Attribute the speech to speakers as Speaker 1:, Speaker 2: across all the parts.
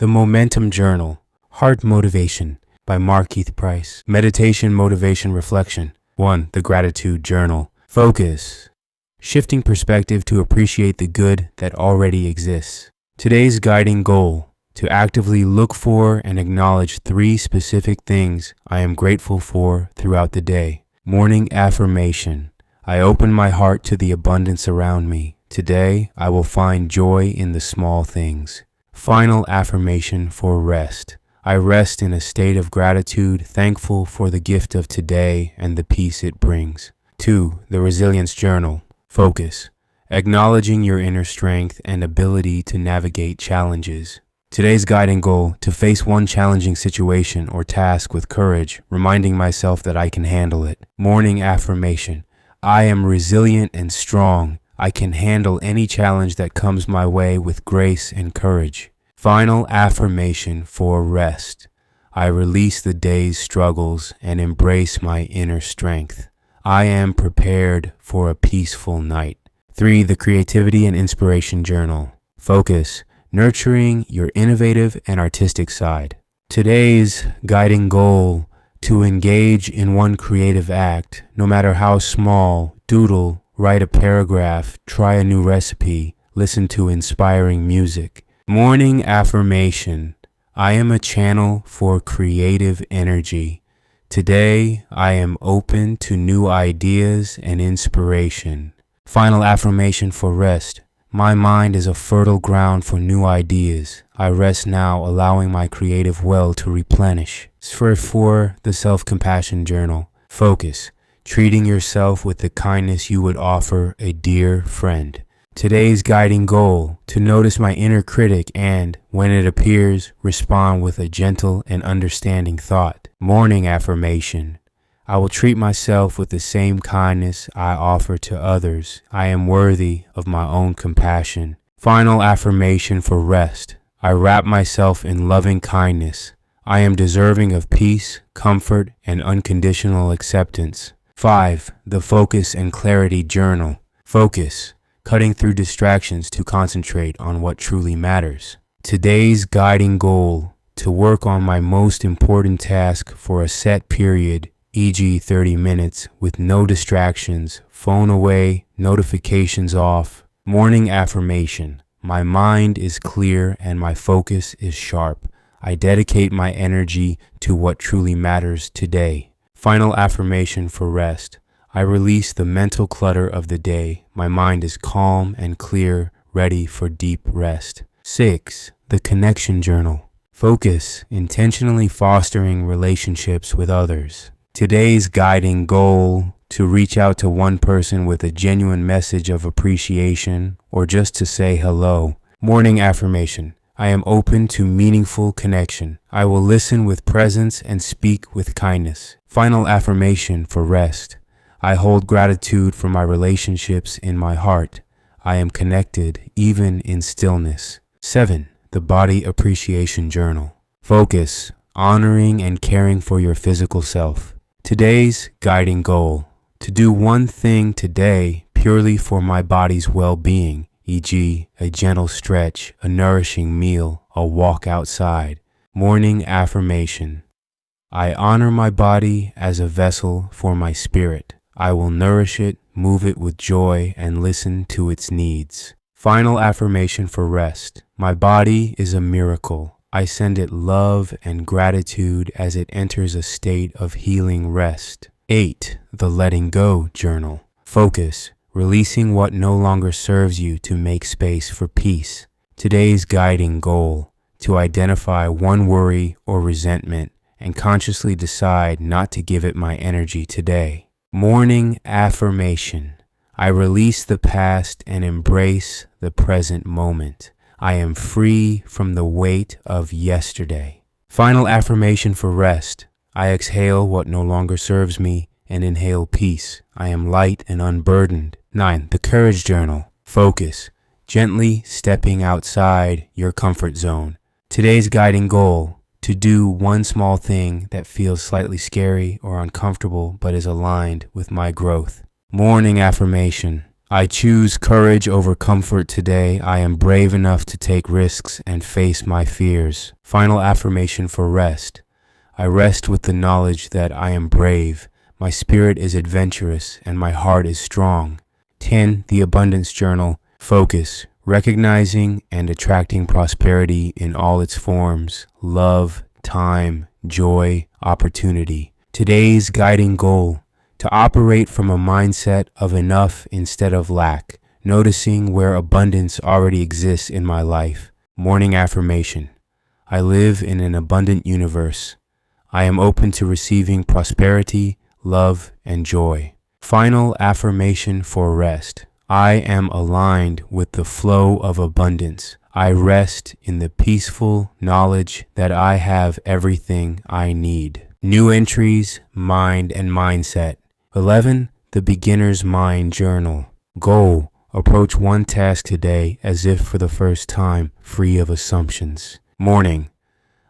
Speaker 1: The Momentum Journal, Heart Motivation by Mark Keith Price. Meditation, Motivation, Reflection. 1. The Gratitude Journal. Focus. Shifting perspective to appreciate the good that already exists. Today's guiding goal: to actively look for and acknowledge 3 specific things I am grateful for throughout the day. Morning affirmation. I open my heart to the abundance around me. Today, I will find joy in the small things. Final affirmation for rest. I rest in a state of gratitude, thankful for the gift of today and the peace it brings. 2. The Resilience Journal. Focus. Acknowledging your inner strength and ability to navigate challenges. Today's guiding goal: to face one challenging situation or task with courage, reminding myself that I can handle it. Morning affirmation. I am resilient and strong. I can handle any challenge that comes my way with grace and courage. Final affirmation for rest. I release the day's struggles and embrace my inner strength. I am prepared for a peaceful night. 3. The Creativity and Inspiration Journal. Focus. Nurturing your innovative and artistic side. Today's guiding goal: to engage in one creative act, no matter how small. Doodle, write a paragraph, try a new recipe, listen to inspiring music. Morning affirmation. I am a channel for creative energy. Today, I am open to new ideas and inspiration. Final affirmation for rest. My mind is a fertile ground for new ideas. I rest now, allowing my creative well to replenish. 4. The Self-Compassion Journal. Focus. Treating yourself with the kindness you would offer a dear friend. Today's guiding goal: to notice my inner critic and, when it appears, respond with a gentle and understanding thought. Morning affirmation. I will treat myself with the same kindness I offer to others. I am worthy of my own compassion. Final affirmation for rest. I wrap myself in loving kindness. I am deserving of peace, comfort, and unconditional acceptance. 5. The Focus and Clarity Journal. Focus. Cutting through distractions to concentrate on what truly matters. Today's guiding goal: to work on my most important task for a set period, e.g. 30 minutes, with no distractions, phone away, notifications off. Morning affirmation. My mind is clear and my focus is sharp. I dedicate my energy to what truly matters today. Final affirmation for rest. I release the mental clutter of the day. My mind is calm and clear, ready for deep rest. 6. The Connection Journal. Focus. Intentionally fostering relationships with others. Today's guiding goal: to reach out to one person with a genuine message of appreciation or just to say hello. Morning affirmation. I am open to meaningful connection. I will listen with presence and speak with kindness. Final affirmation for rest. I hold gratitude for my relationships in my heart. I am connected even in stillness. 7. The Body Appreciation Journal. Focus. Honoring and caring for your physical self. Today's guiding goal: to do one thing today purely for my body's well-being, e.g. a gentle stretch, a nourishing meal, a walk outside. Morning affirmation. I honor my body as a vessel for my spirit. I will nourish it, move it with joy, and listen to its needs. Final affirmation for rest. My body is a miracle. I send it love and gratitude as it enters a state of healing rest. 8. The Letting Go Journal. Focus. Releasing what no longer serves you to make space for peace. Today's guiding goal: to identify one worry or resentment and consciously decide not to give it my energy today. Morning affirmation. I release the past and embrace the present moment. I am free from the weight of yesterday. Final affirmation for rest. I exhale what no longer serves me and inhale peace. I am light and unburdened. 9. The Courage Journal. Focus. Gently stepping outside your comfort zone. Today's guiding goal: to do one small thing that feels slightly scary or uncomfortable but is aligned with my growth. Morning affirmation. I choose courage over comfort today. I am brave enough to take risks and face my fears. Final affirmation for rest. I rest with the knowledge that I am brave, my spirit is adventurous, and my heart is strong. 10. The Abundance Journal. Focus. Recognizing and attracting prosperity in all its forms. Love, time, joy, opportunity. Today's guiding goal. To operate from a mindset of enough instead of lack, noticing where abundance already exists in my life. Morning affirmation. I live in an abundant universe. I am open to receiving prosperity, love, and joy. Final affirmation for rest. I am aligned with the flow of abundance. I rest in the peaceful knowledge that I have everything I need. New entries, mind and mindset. 11. The Beginner's Mind Journal. Goal. Approach one task today as if for the first time, free of assumptions. Morning.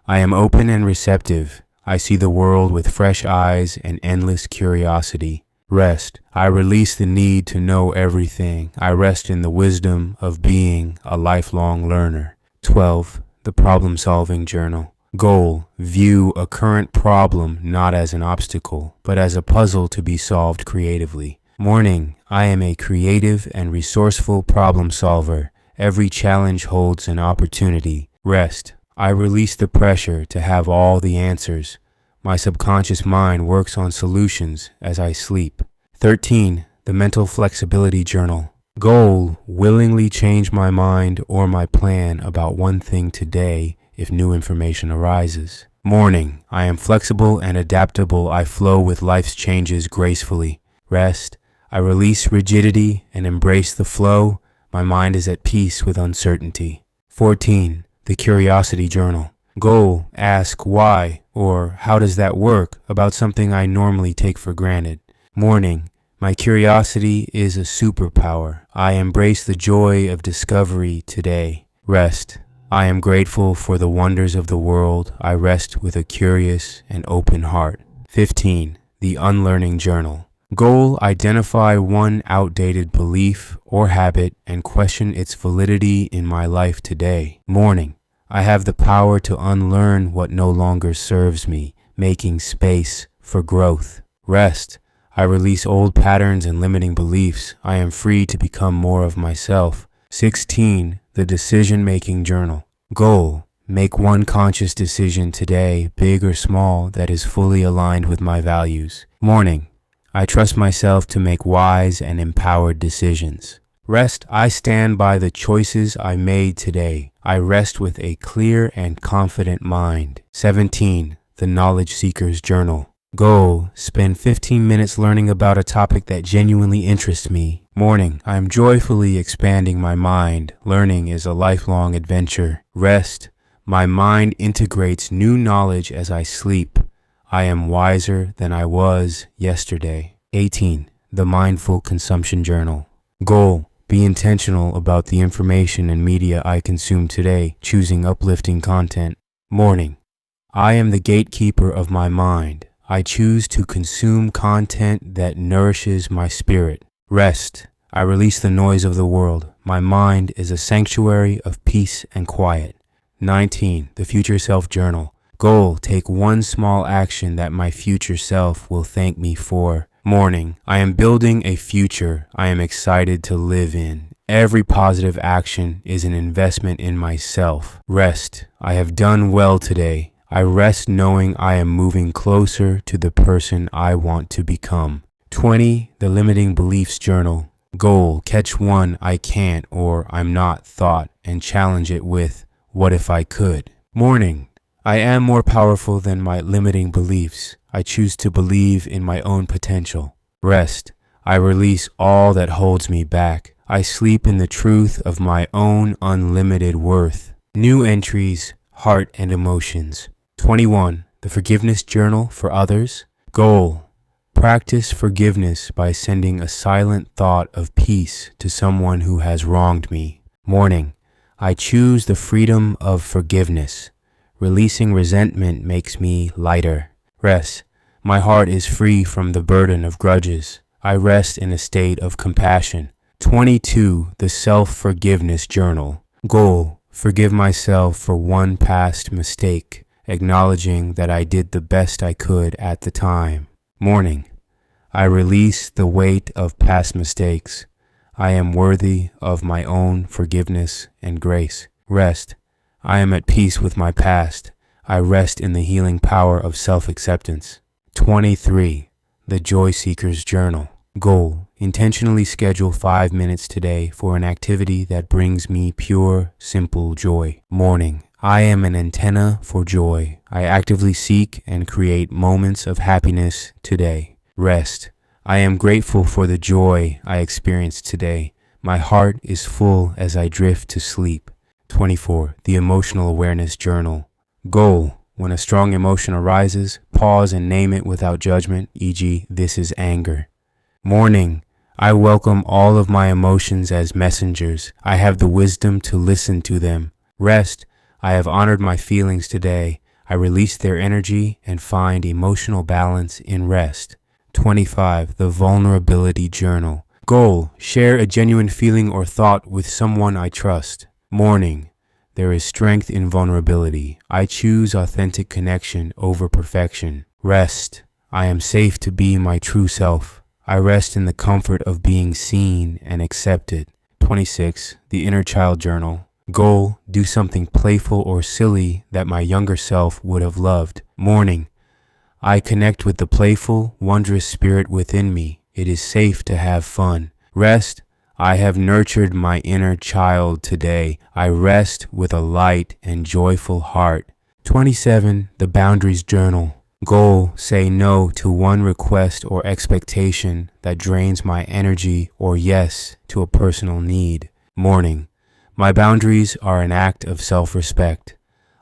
Speaker 1: I am open and receptive. I see the world with fresh eyes and endless curiosity. Rest. I release the need to know everything. I rest in the wisdom of being a lifelong learner. 12. The Problem Solving Journal. Goal. View a current problem not as an obstacle, but as a puzzle to be solved creatively. Morning. I am a creative and resourceful problem solver. Every challenge holds an opportunity. Rest. I release the pressure to have all the answers. My subconscious mind works on solutions as I sleep. 13. The Mental Flexibility Journal. Goal. Willingly change my mind or my plan about one thing today if new information arises. Morning. I am flexible and adaptable. I flow with life's changes gracefully. Rest. I release rigidity and embrace the flow. My mind is at peace with uncertainty. 14. The Curiosity Journal. Goal. Ask why or how does that work about something I normally take for granted. Morning. My curiosity is a superpower. I embrace the joy of discovery today. Rest. I am grateful for the wonders of the world. I rest with a curious and open heart. 15. The Unlearning Journal. Goal. Identify one outdated belief or habit and question its validity in my life today. Morning. I have the power to unlearn what no longer serves me, making space for growth. Rest. I release old patterns and limiting beliefs. I am free to become more of myself. 16. The Decision-Making Journal. Goal. Make one conscious decision today, big or small, that is fully aligned with my values. Morning. I trust myself to make wise and empowered decisions. Rest. I stand by the choices I made today. I rest with a clear and confident mind. 17. The Knowledge Seeker's Journal. Goal. Spend 15 minutes learning about a topic that genuinely interests me. Morning. I am joyfully expanding my mind. Learning is a lifelong adventure. Rest. My mind integrates new knowledge as I sleep. I am wiser than I was yesterday. 18. The Mindful Consumption Journal. Goal. Be intentional about the information and media I consume today, choosing uplifting content. Morning. I am the gatekeeper of my mind. I choose to consume content that nourishes my spirit. Rest. I release the noise of the world. My mind is a sanctuary of peace and quiet. 19. The Future Self Journal. Goal. Take one small action that my future self will thank me for. Morning. I am building a future I am excited to live in. Every positive action is an investment in myself. Rest. I have done well today. I rest knowing I am moving closer to the person I want to become. 20. The Limiting Beliefs Journal. Goal. Catch one I can't or I'm not thought and challenge it with what if I could. Morning. I am more powerful than my limiting beliefs. I choose to believe in my own potential. Rest. I release all that holds me back. I sleep in the truth of my own unlimited worth. New entries, heart and emotions. 21. The Forgiveness Journal for Others. Goal. Practice forgiveness by sending a silent thought of peace to someone who has wronged me. Morning. I choose the freedom of forgiveness. Releasing resentment makes me lighter. Rest. My heart is free from the burden of grudges. I rest in a state of compassion. 22. The Self-Forgiveness Journal. Goal: forgive myself for one past mistake, acknowledging that I did the best I could at the time. Morning: I release the weight of past mistakes. I am worthy of my own forgiveness and grace. Rest: I am at peace with my past. I rest in the healing power of self-acceptance. 23. The Joy Seeker's Journal. Goal: intentionally schedule 5 minutes today for an activity that brings me pure, simple joy. Morning: I am an antenna for joy. I actively seek and create moments of happiness today. Rest: I am grateful for the joy I experienced today. My heart is full as I drift to sleep. 24. The Emotional Awareness Journal. Goal: when a strong emotion arises, pause and name it without judgment, e.g., this is anger. Morning: I welcome all of my emotions as messengers. I have the wisdom to listen to them. Rest: I have honored my feelings today. I release their energy and find emotional balance in rest. 25. The Vulnerability Journal. Goal: share a genuine feeling or thought with someone I trust. Morning: there is strength in vulnerability. I choose authentic connection over perfection. Rest: I am safe to be my true self. I rest in the comfort of being seen and accepted. 26. The Inner Child Journal. Goal: do something playful or silly that my younger self would have loved. Morning: I connect with the playful, wondrous spirit within me. It is safe to have fun. Rest: I have nurtured my inner child today. I rest with a light and joyful heart. 27. The Boundaries Journal. Goal: say no to one request or expectation that drains my energy, or yes to a personal need. Morning: my boundaries are an act of self-respect.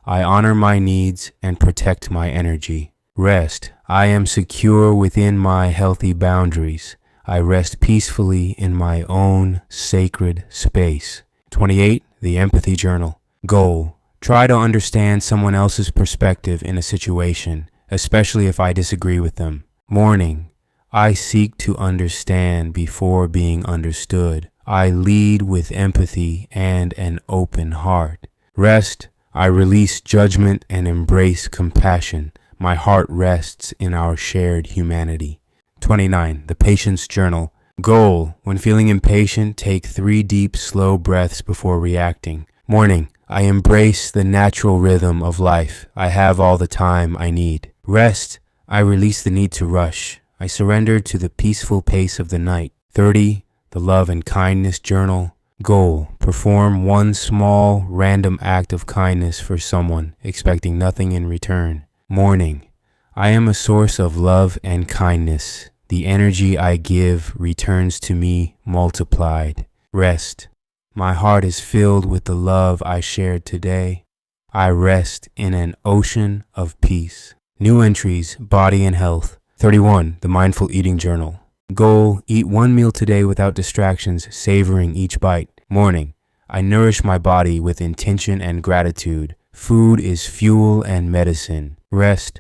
Speaker 1: I honor my needs and protect my energy. Rest: I am secure within my healthy boundaries. I rest peacefully in my own sacred space. 28. The Empathy Journal. Goal: try to understand someone else's perspective in a situation, especially if I disagree with them. Morning: I seek to understand before being understood. I lead with empathy and an open heart. Rest: I release judgment and embrace compassion. My heart rests in our shared humanity. 29. The Patience Journal. Goal: when feeling impatient, take 3 deep, slow breaths before reacting. Morning: I embrace the natural rhythm of life. I have all the time I need. Rest: I release the need to rush. I surrender to the peaceful pace of the night. 30. The Love and Kindness Journal. Goal: perform one small, random act of kindness for someone, expecting nothing in return. Morning: I am a source of love and kindness. The energy I give returns to me multiplied. Rest: my heart is filled with the love I shared today. I rest in an ocean of peace. New entries: Body and Health. 31. The Mindful Eating Journal. Goal: eat one meal today without distractions, savoring each bite. Morning: I nourish my body with intention and gratitude. Food is fuel and medicine. Rest: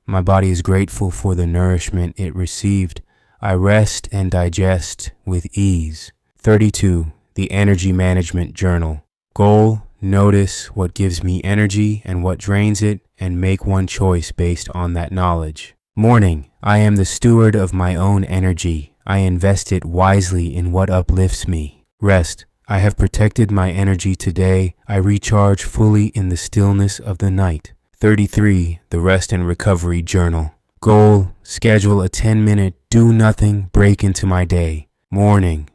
Speaker 1: my body is grateful for the nourishment it received. I rest and digest with ease. 32. The Energy Management Journal. Goal: notice what gives me energy and what drains it, and make one choice based on that knowledge. Morning: I am the steward of my own energy. I invest it wisely in what uplifts me. Rest: I have protected my energy today. I recharge fully in the stillness of the night. 33. The Rest and Recovery Journal. Goal: schedule a 10-minute do-nothing break into my day. Morning: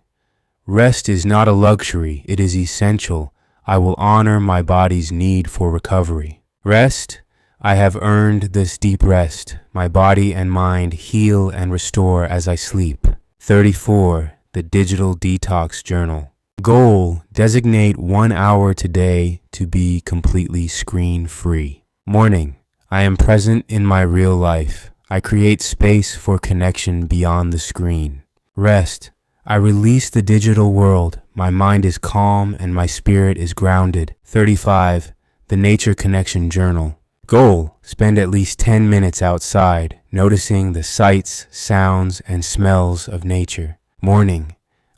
Speaker 1: rest is not a luxury, it is essential. I will honor my body's need for recovery. Rest: I have earned this deep rest. My body and mind heal and restore as I sleep. 34. The Digital Detox Journal. Goal: designate 1 hour today to be completely screen-free. Morning: I am present in my real life. I create space for connection beyond the screen. Rest: I release the digital world. My mind is calm and my spirit is grounded. 35. The Nature Connection Journal. Goal: spend at least 10 minutes outside, noticing the sights, sounds, and smells of nature. Morning: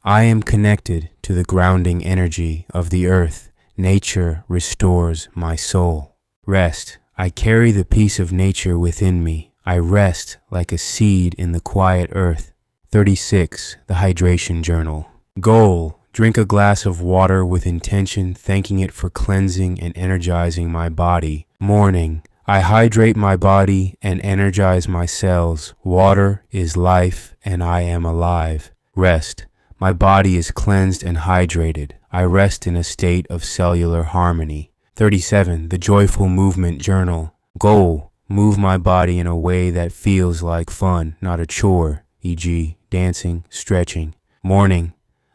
Speaker 1: I am connected to the grounding energy of the earth. Nature restores my soul. Rest. I carry the peace of nature within me. I rest like a seed in the quiet earth. 36. The Hydration Journal. Goal. Drink a glass of water with intention, thanking it for cleansing and energizing my body. Morning. I hydrate my body and energize my cells. Water is life and I am alive. Rest. My body is cleansed and hydrated. I rest in a state of cellular harmony. 37. The Joyful Movement Journal. Goal. Move my body in a way that feels like fun, not a chore, e.g. dancing, stretching. Morning.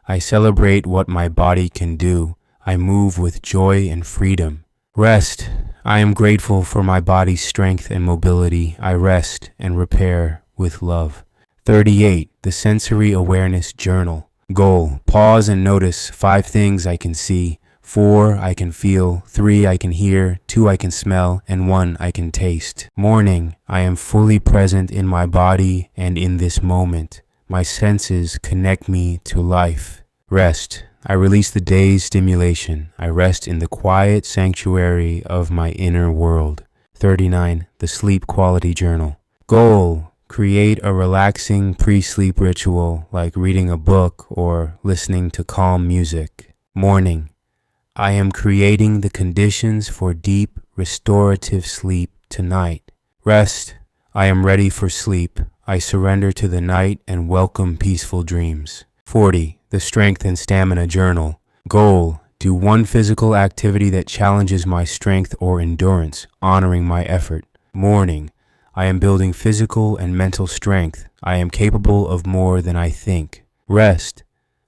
Speaker 1: I celebrate what my body can do. I move with joy and freedom. Rest. I am grateful for my body's strength and mobility. I rest and repair with love. 38. The Sensory Awareness Journal. Goal. Pause and notice 5 things I can see, 4 I can feel, 3 I can hear, 2 I can smell, and 1 I can taste. Morning. I am fully present in my body and in this moment. My senses connect me to life. Rest. I release the day's stimulation. I rest in the quiet sanctuary of my inner world. 39. The Sleep Quality Journal. Goal. Create a relaxing pre-sleep ritual like reading a book or listening to calm music. Morning. I am creating the conditions for deep, restorative sleep tonight. Rest. I am ready for sleep. I surrender to the night and welcome peaceful dreams. 40. The Strength and Stamina Journal. Goal. Do one physical activity that challenges my strength or endurance, honoring my effort. Morning. I am building physical and mental strength. I am capable of more than I think. Rest.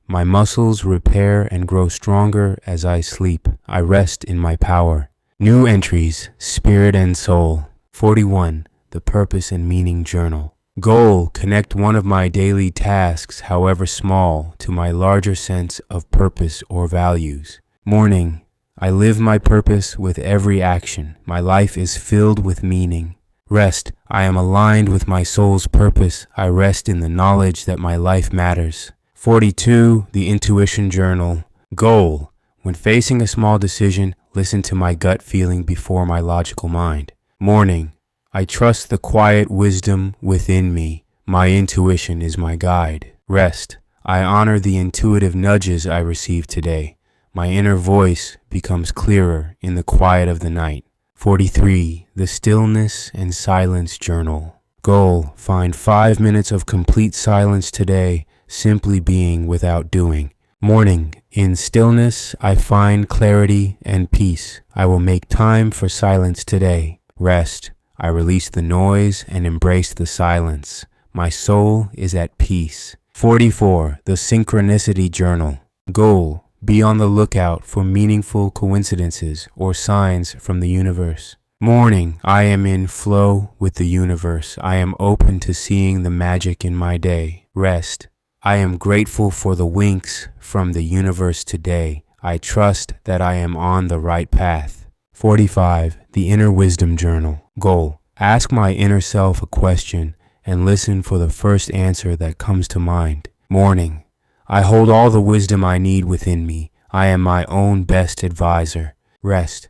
Speaker 1: My muscles repair and grow stronger as I sleep. I rest in my power. New entries, Spirit and Soul. 41. The Purpose and Meaning Journal. Goal. Connect one of my daily tasks, however small, to my larger sense of purpose or values. Morning. I live my purpose with every action. My life is filled with meaning. Rest. I am aligned with my soul's purpose. I rest in the knowledge that my life matters. 42. The Intuition Journal. Goal. When facing a small decision, listen to my gut feeling before my logical mind. Morning. I trust the quiet wisdom within me. My intuition is my guide. Rest. I honor the intuitive nudges I receive today. My inner voice becomes clearer in the quiet of the night. 43. The Stillness and Silence Journal. Goal. Find 5 minutes of complete silence today, simply being without doing. Morning. In stillness, I find clarity and peace. I will make time for silence today. Rest. I release the noise and embrace the silence. My soul is at peace. 44. The Synchronicity Journal. Goal. Be on the lookout for meaningful coincidences or signs from the universe. Morning. I am in flow with the universe. I am open to seeing the magic in my day. Rest. I am grateful for the winks from the universe today. I trust that I am on the right path. 45. The Inner Wisdom Journal. Goal. Ask my inner self a question and listen for the first answer that comes to mind. Morning. I hold all the wisdom I need within me. I am my own best advisor. Rest.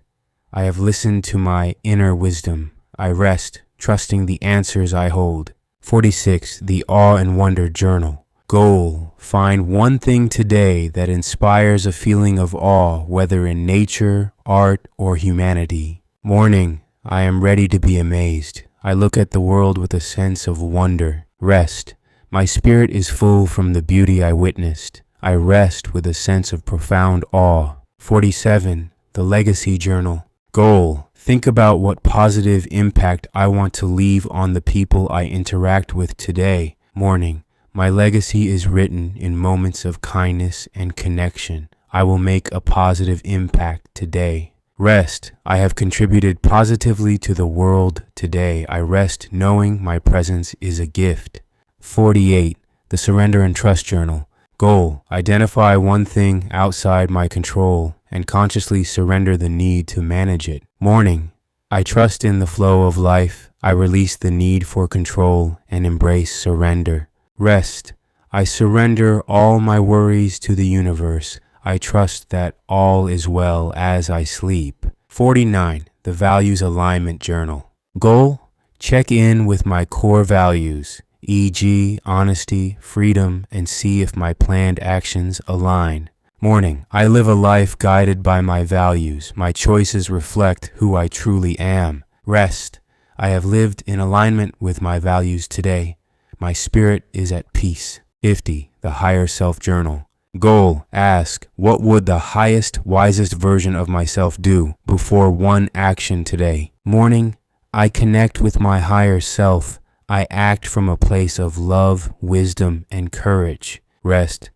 Speaker 1: I have listened to my inner wisdom. I rest, trusting the answers I hold. 46. The Awe and Wonder Journal. Goal. Find one thing today that inspires a feeling of awe, whether in nature, art, or humanity. Morning. I am ready to be amazed. I look at the world with a sense of wonder. Rest. My spirit is full from the beauty I witnessed. I rest with a sense of profound awe. 47. The Legacy Journal. Goal. Think about what positive impact I want to leave on the people I interact with today. Morning. My legacy is written in moments of kindness and connection. I will make a positive impact today. Rest. I have contributed positively to the world today. I rest knowing my presence is a gift. 48. The Surrender and Trust Journal. Goal. Identify one thing outside my control and consciously surrender the need to manage it. Morning. I trust in the flow of life. I release the need for control and embrace surrender. Rest. I surrender all my worries to the universe. I trust that all is well as I sleep. 49. The Values Alignment Journal. Goal: check in with my core values, e.g., honesty, freedom, and see if my planned actions align. Morning: I live a life guided by my values. My choices reflect who I truly am. Rest: I have lived in alignment with my values today. My spirit is at peace. 50. The Higher Self Journal. Goal: ask, what would the highest, wisest version of myself do before one action today? Morning: I connect with my higher self. I act from a place of love, wisdom, and courage. Rest: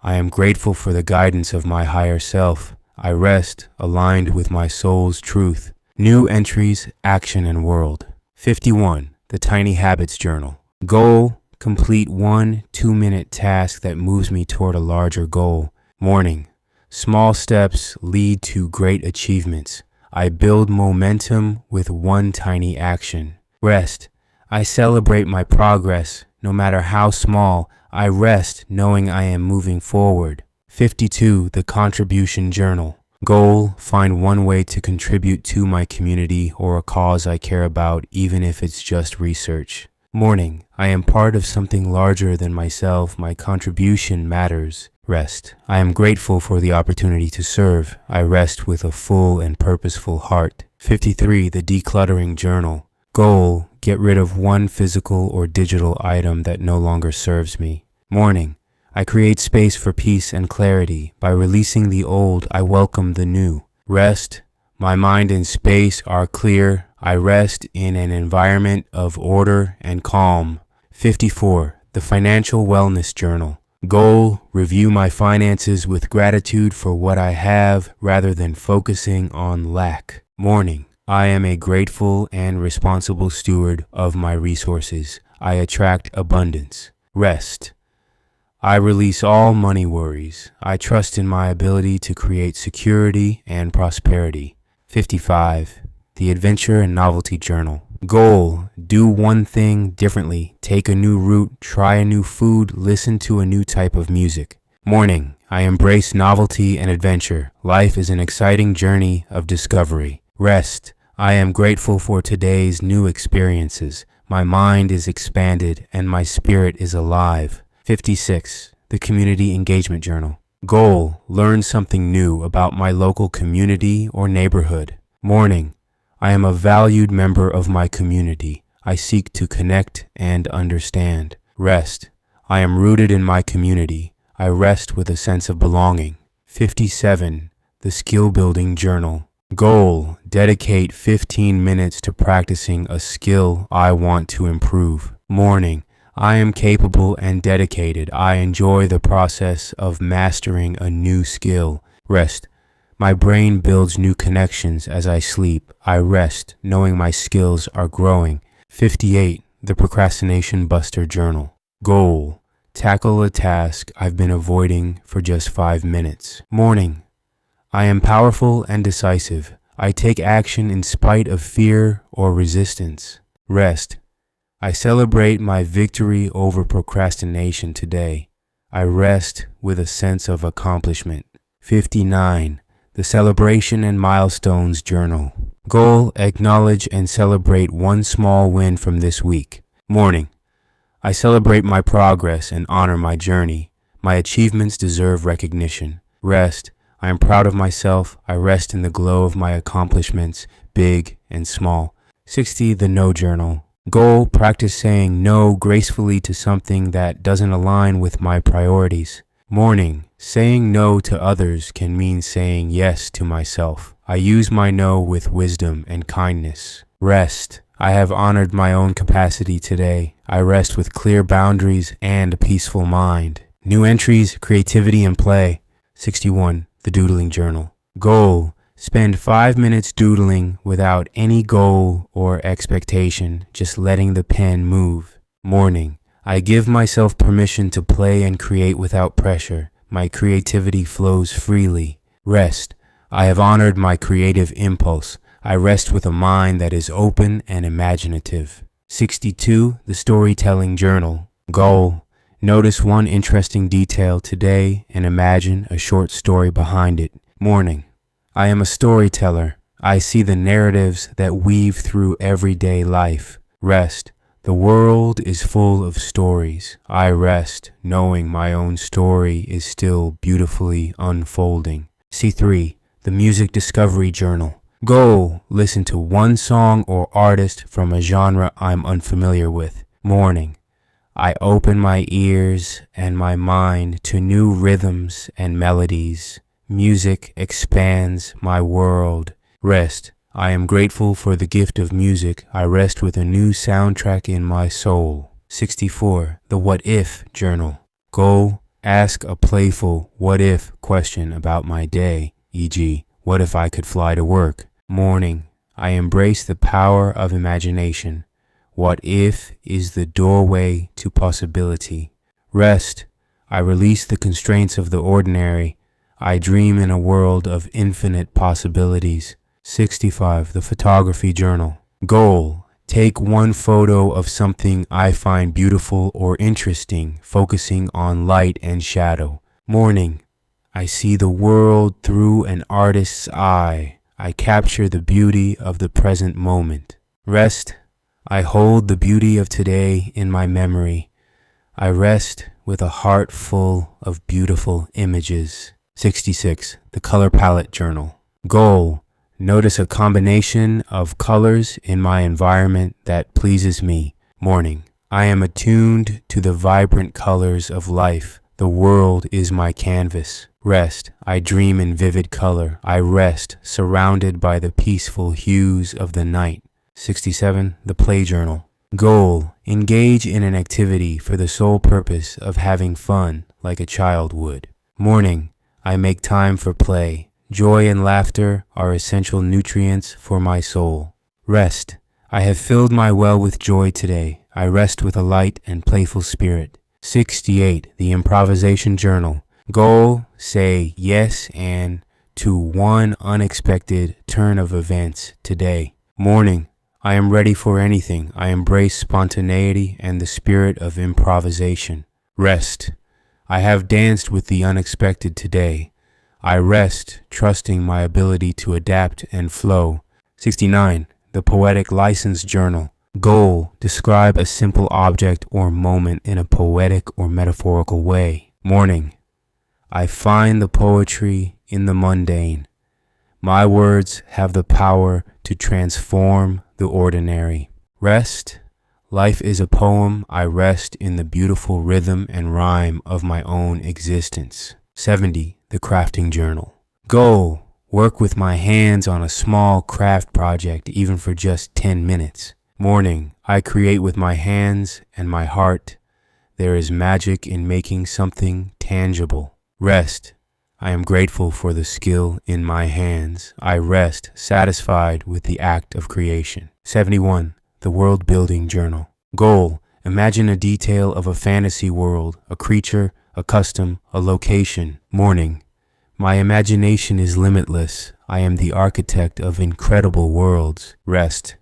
Speaker 1: I am grateful for the guidance of my higher self. I rest, aligned with my soul's truth. New entries, action, and world. 51. The Tiny Habits Journal. Goal: complete one 2-minute task that moves me toward a larger goal. Morning: small steps lead to great achievements. I build momentum with one tiny action. Rest: I celebrate my progress. No matter how small, I rest knowing I am moving forward. 52. The Contribution Journal. Goal: find one way to contribute to my community or a cause I care about, even if it's just research. Morning: I am part of something larger than myself. My contribution matters. Rest: I am grateful for the opportunity to serve. I rest with a full and purposeful heart. 53. The Decluttering Journal. Goal: get rid of one physical or digital item that no longer serves me. Morning: I create space for peace and clarity. By releasing the old, I welcome the new. Rest: my mind and space are clear. I rest in an environment of order and calm. 54. The Financial Wellness Journal. Goal: review my finances with gratitude for what I have rather than focusing on lack. Morning: I am a grateful and responsible steward of my resources. I attract abundance. Rest: I release all money worries. I trust in my ability to create security and prosperity. 55. The Adventure and Novelty Journal. Goal: do one thing differently. Take a new route, try a new food, listen to a new type of music. Morning: I embrace novelty and adventure. Life is an exciting journey of discovery. Rest: I am grateful for today's new experiences. My mind is expanded and my spirit is alive. 56. The Community Engagement Journal. Goal: learn something new about my local community or neighborhood. Morning: I am a valued member of my community. I seek to connect and understand. Rest: I am rooted in my community. I rest with a sense of belonging. 57. The Skill Building Journal. Goal: dedicate 15 minutes to practicing a skill I want to improve. Morning: I am capable and dedicated. I enjoy the process of mastering a new skill. Rest: my brain builds new connections as I sleep. I rest knowing my skills are growing. 58. The Procrastination Buster Journal. Goal: tackle a task I've been avoiding for just 5 minutes. Morning: I am powerful and decisive. I take action in spite of fear or resistance. Rest: I celebrate my victory over procrastination today. I rest with a sense of accomplishment. 59. The Celebration and Milestones Journal. Goal: acknowledge and celebrate one small win from this week. Morning: I celebrate my progress and honor my journey. My achievements deserve recognition. Rest: I am proud of myself. I rest in the glow of my accomplishments, big and small. 60. The No Journal. Goal: practice saying no gracefully to something that doesn't align with my priorities. Morning: saying no to others can mean saying yes to myself. I use my no with wisdom and kindness. Rest: I have honored my own capacity today. I rest with clear boundaries and a peaceful mind. New entries, creativity, and play. 61. The Doodling Journal. Goal: spend 5 minutes doodling without any goal or expectation, just letting the pen move. Morning: I give myself permission to play and create without pressure. My creativity flows freely. Rest: I have honored my creative impulse. I rest with a mind that is open and imaginative. 62. The Storytelling Journal. Goal: Notice one interesting detail today and imagine a short story behind it. Morning. I am a storyteller. I see the narratives that weave through everyday life. Rest. The world is full of stories. I rest, knowing my own story is still beautifully unfolding. C3. The Music Discovery Journal. Goal. Listen to one song or artist from a genre I'm unfamiliar with. Morning. I open my ears and my mind to new rhythms and melodies. Music expands my world. Rest. I am grateful for the gift of music. I rest with a new soundtrack in my soul. 64. The What If Journal. Go ask a playful what if question about my day, e.g., what if I could fly to work? Morning. I embrace the power of imagination. What if is the doorway to possibility. Rest. I release the constraints of the ordinary. I dream in a world of infinite possibilities. 65. The Photography Journal. Goal. Take one photo of something I find beautiful or interesting, focusing on light and shadow. Morning. I see the world through an artist's eye. I capture the beauty of the present moment. Rest. I hold the beauty of today in my memory. I rest with a heart full of beautiful images. 66. The Color Palette Journal. Goal. Notice a combination of colors in my environment that pleases me. Morning. I am attuned to the vibrant colors of life. The world is my canvas. Rest. I dream in vivid color. I rest surrounded by the peaceful hues of the night. 67. The Play Journal. Goal. Engage in an activity for the sole purpose of having fun like a child would. Morning. I make time for play. Joy and laughter are essential nutrients for my soul. Rest. I have filled my well with joy today. I rest with a light and playful spirit. 68. The Improvisation Journal. Goal. Say yes and to one unexpected turn of events today. Morning. I am ready for anything. I embrace spontaneity and the spirit of improvisation. Rest. I have danced with the unexpected today. I rest, trusting my ability to adapt and flow. 69. The Poetic License Journal. Goal. Describe a simple object or moment in a poetic or metaphorical way. Morning. I find the poetry in the mundane. My words have the power to transform the ordinary. Rest. Life is a poem. I rest in the beautiful rhythm and rhyme of my own existence. 70. The Crafting Journal. Goal. Work with my hands on a small craft project, even for just 10 minutes. Morning. I create with my hands and my heart. There is magic in making something tangible. Rest. I am grateful for the skill in my hands. I rest, satisfied with the act of creation. 71. The World Building Journal. Goal. Imagine a detail of a fantasy world, a creature, a custom, a location. Morning. My imagination is limitless. I am the architect of incredible worlds. Rest.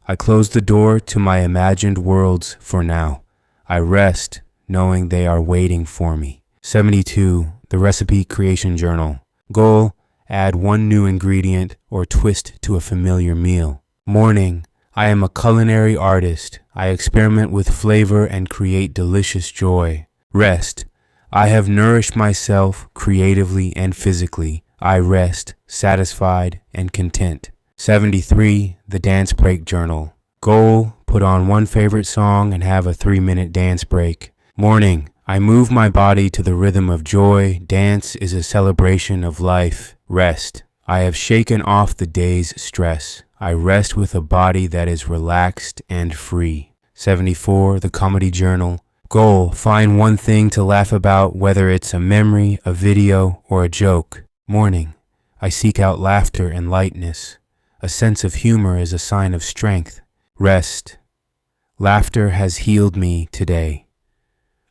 Speaker 1: I close the door to my imagined worlds for now. I rest, knowing they are waiting for me. 72. The Recipe Creation Journal. Goal. Add one new ingredient or twist to a familiar meal. Morning. I am a culinary artist. I experiment with flavor and create delicious joy. Rest. I have nourished myself creatively and physically. I rest, satisfied and content. 73. The Dance Break Journal. Goal. Put on one favorite song and have a 3-minute dance break. Morning. I move my body to the rhythm of joy. Dance is a celebration of life. Rest. I have shaken off the day's stress. I rest with a body that is relaxed and free. 74. The Comedy Journal. Goal. Find one thing to laugh about, whether it's a memory, a video, or a joke. Morning. I seek out laughter and lightness. A sense of humor is a sign of strength. Rest. Laughter has healed me today.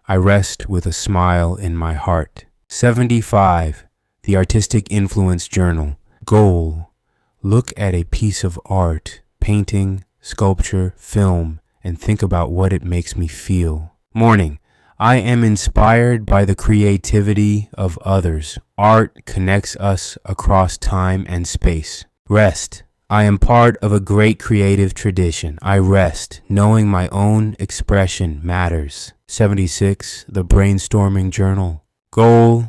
Speaker 1: I rest with a smile in my heart. 75. The Artistic Influence Journal. Goal. Look at a piece of art, painting, sculpture, film, and think about what it makes me feel. Morning. I am inspired by the creativity of others. Art connects us across time and space. Rest. I am part of a great creative tradition. I rest, knowing my own expression matters. 76. The Brainstorming Journal. Goal.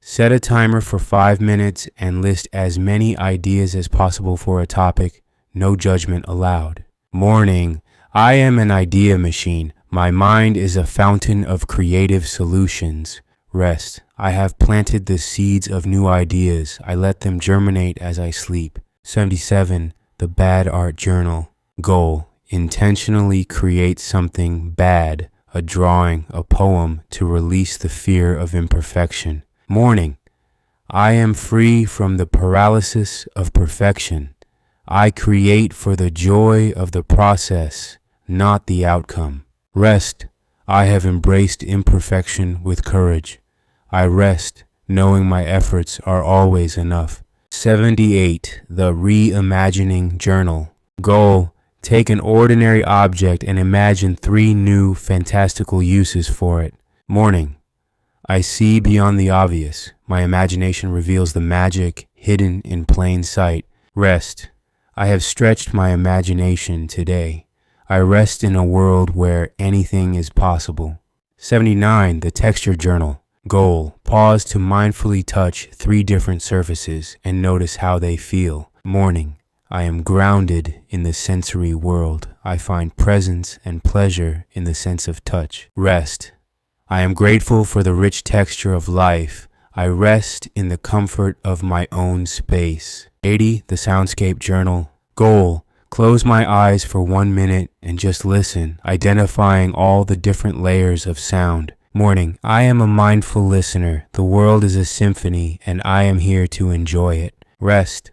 Speaker 1: Set a timer for 5 minutes and list as many ideas as possible for a topic. No judgment allowed. Morning. I am an idea machine. My mind is a fountain of creative solutions. Rest. I have planted the seeds of new ideas. I let them germinate as I sleep. 77. The Bad Art Journal. Goal. Intentionally create something bad, a drawing, a poem, to release the fear of imperfection. Morning. I am free from the paralysis of perfection. I create for the joy of the process, not the outcome. Rest. I have embraced imperfection with courage. I rest, knowing my efforts are always enough. 78. The Reimagining Journal. Goal. Take an ordinary object and imagine 3 new, fantastical uses for it. Morning. I see beyond the obvious. My imagination reveals the magic hidden in plain sight. Rest. I have stretched my imagination today. I rest in a world where anything is possible. 79. The Texture Journal. Goal. Pause to mindfully touch 3 different surfaces and notice how they feel. Morning. I am grounded in the sensory world. I find presence and pleasure in the sense of touch. Rest. I am grateful for the rich texture of life. I rest in the comfort of my own space. 80. The Soundscape Journal. Goal. Close my eyes for 1 minute and just listen, identifying all the different layers of sound. Morning. I am a mindful listener. The world is a symphony and I am here to enjoy it. Rest.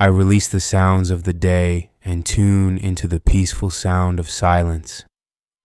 Speaker 1: I release the sounds of the day and tune into the peaceful sound of silence.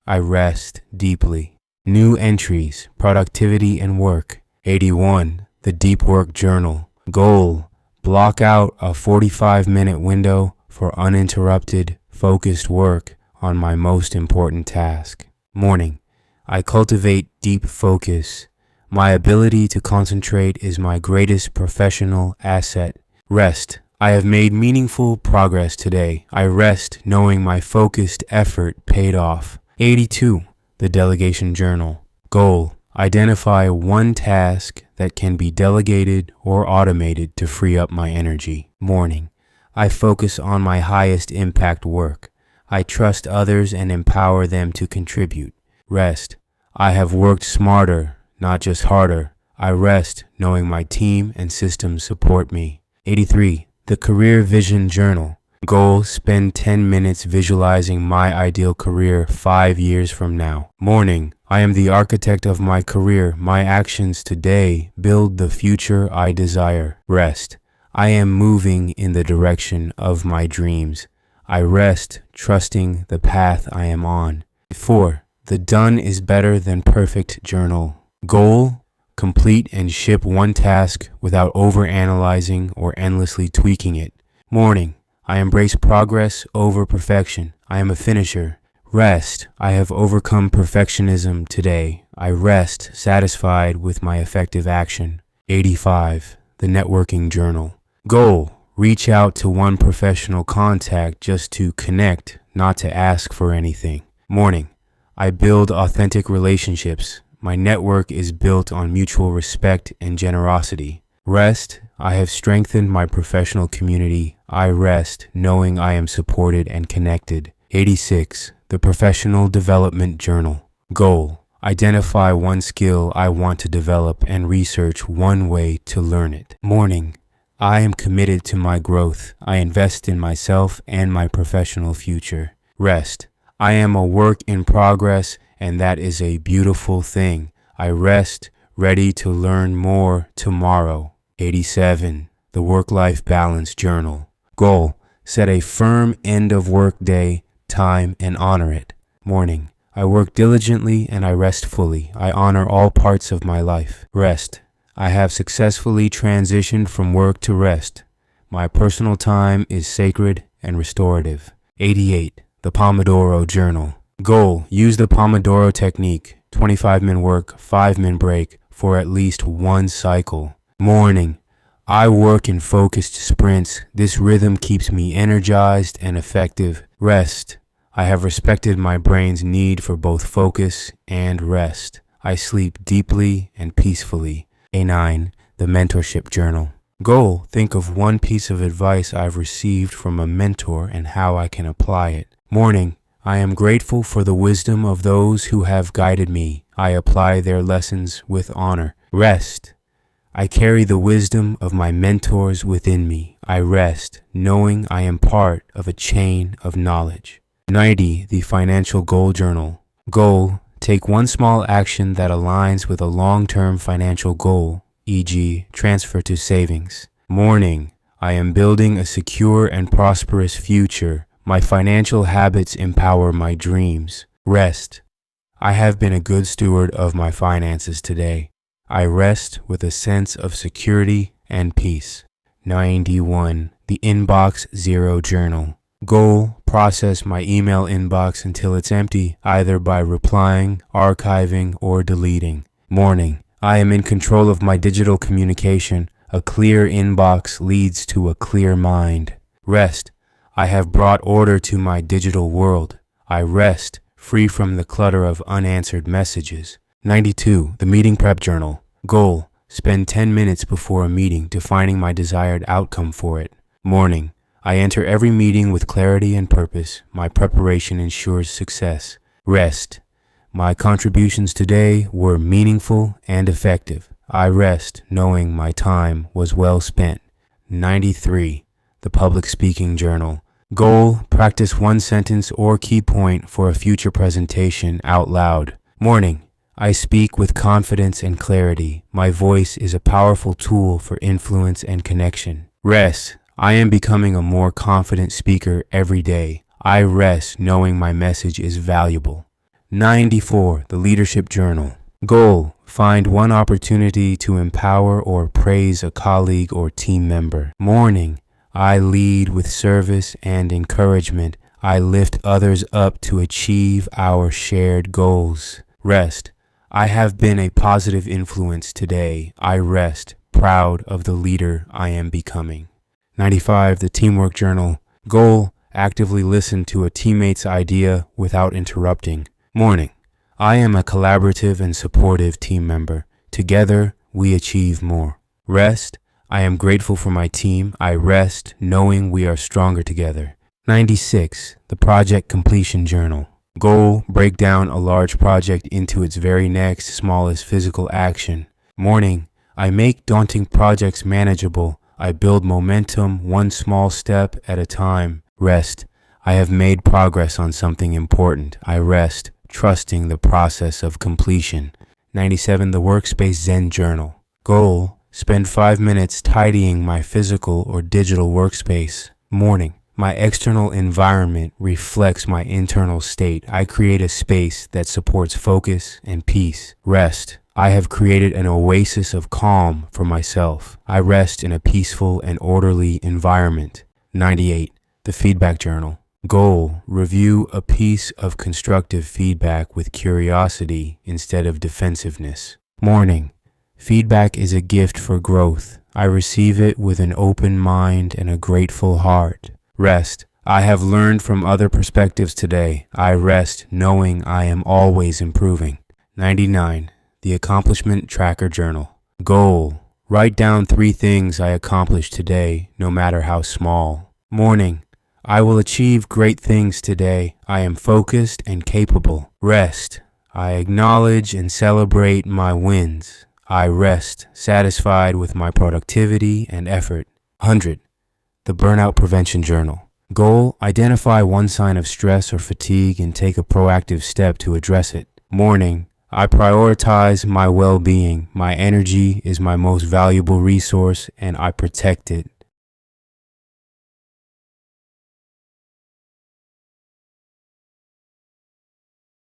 Speaker 1: I rest deeply. New entries, productivity and work. 81. The Deep Work Journal. Goal. Block out a 45-minute window for uninterrupted, focused work on my most important task. Morning. I cultivate deep focus. My ability to concentrate is my greatest professional asset. Rest. I have made meaningful progress today. I rest knowing my focused effort paid off. 82. The Delegation Journal. Goal. Identify 1 task that can be delegated or automated to free up my energy. Morning. I focus on my highest impact work. I trust others and empower them to contribute. Rest. I have worked smarter, not just harder. I rest knowing my team and systems support me. 83. The Career Vision Journal. Goal. Spend 10 minutes visualizing my ideal career 5 years from now. Morning. I am the architect of my career. My actions today build the future I desire. Rest. I am moving in the direction of my dreams. I rest, trusting the path I am on. 4. The Done is Better Than Perfect Journal. Goal. Complete and ship 1 task without overanalyzing or endlessly tweaking it. Morning. I embrace progress over perfection. I am a finisher. Rest. I have overcome perfectionism today. I rest, satisfied with my effective action. 85. The Networking Journal. Goal. Reach out to 1 professional contact just to connect, not to ask for anything. Morning. I build authentic relationships. My network is built on mutual respect and generosity. Rest. I have strengthened my professional community. I rest, knowing I am supported and connected. 86. The Professional Development Journal. Goal. Identify 1 skill I want to develop and research 1 way to learn it. Morning. I am committed to my growth. I invest in myself and my professional future. Rest. I am a work in progress, and that is a beautiful thing. I rest, ready to learn more tomorrow. 87. The Work-Life Balance Journal. Goal. Set a firm end of work day, time, and honor it. Morning. I work diligently and I rest fully. I honor all parts of my life. Rest. I have successfully transitioned from work to rest. My personal time is sacred and restorative. 88. The Pomodoro Journal. Goal. Use the Pomodoro technique. 25-minute work, 5-minute break for at least one cycle. Morning. I work in focused sprints. This rhythm keeps me energized and effective. Rest. I have respected my brain's need for both focus and rest. I sleep deeply and peacefully. A9. The Mentorship Journal. Goal. Think of one piece of advice I've received from a mentor and how I can apply it. Morning. I am grateful for the wisdom of those who have guided me. I apply their lessons with honor. Rest. I carry the wisdom of my mentors within me. I rest, knowing I am part of a chain of knowledge. 90. The Financial Goal Journal. Goal. Take one small action that aligns with a long-term financial goal, e.g., transfer to savings. Morning. I am building a secure and prosperous future. My financial habits empower my dreams. Rest. I have been a good steward of my finances today. I rest with a sense of security and peace. 91. The Inbox Zero Journal. Goal. Process my email inbox until it's empty, either by replying, archiving, or deleting. Morning. I am in control of my digital communication. A clear inbox leads to a clear mind. Rest. I have brought order to my digital world. I rest, free from the clutter of unanswered messages. 92. The Meeting Prep Journal. Goal. Spend 10 minutes before a meeting defining my desired outcome for it. Morning. I enter every meeting with clarity and purpose. My preparation ensures success. Rest. My contributions today were meaningful and effective. I rest knowing my time was well spent. 93. The Public Speaking Journal. Goal. Practice one sentence or key point for a future presentation out loud. Morning. I speak with confidence and clarity. My voice is a powerful tool for influence and connection. Rest. I am becoming a more confident speaker every day. I rest knowing my message is valuable. 94. The Leadership Journal. Goal. Find one opportunity to empower or praise a colleague or team member. Morning. I lead with service and encouragement. I lift others up to achieve our shared goals. Rest. I have been a positive influence today. I rest, proud of the leader I am becoming. 95. The Teamwork Journal. Goal. Actively listen to a teammate's idea without interrupting. Morning. I am a collaborative and supportive team member. Together, we achieve more. Rest. I am grateful for my team. I rest, knowing we are stronger together. 96. The Project Completion Journal. Goal. Break down a large project into its very next smallest physical action. Morning. I make daunting projects manageable. I build momentum one small step at a time. Rest. I have made progress on something important. I rest, trusting the process of completion. 97. The Workspace Zen Journal. Goal. Spend 5 minutes tidying my physical or digital workspace. Morning. My external environment reflects my internal state. I create a space that supports focus and peace. Rest. I have created an oasis of calm for myself. I rest in a peaceful and orderly environment. 98. The Feedback Journal. Goal. Review a piece of constructive feedback with curiosity instead of defensiveness. Morning. Feedback is a gift for growth. I receive it with an open mind and a grateful heart. Rest. I have learned from other perspectives today. I rest knowing I am always improving. 99. The Accomplishment Tracker Journal. Goal. Write down 3 things I accomplished today, no matter how small. Morning. I will achieve great things today. I am focused and capable. Rest. I acknowledge and celebrate my wins. I rest, satisfied with my productivity and effort. 100. The Burnout Prevention Journal. Goal. Identify one sign of stress or fatigue and take a proactive step to address it. Morning. I prioritize my well-being. My energy is my most valuable resource and I protect it.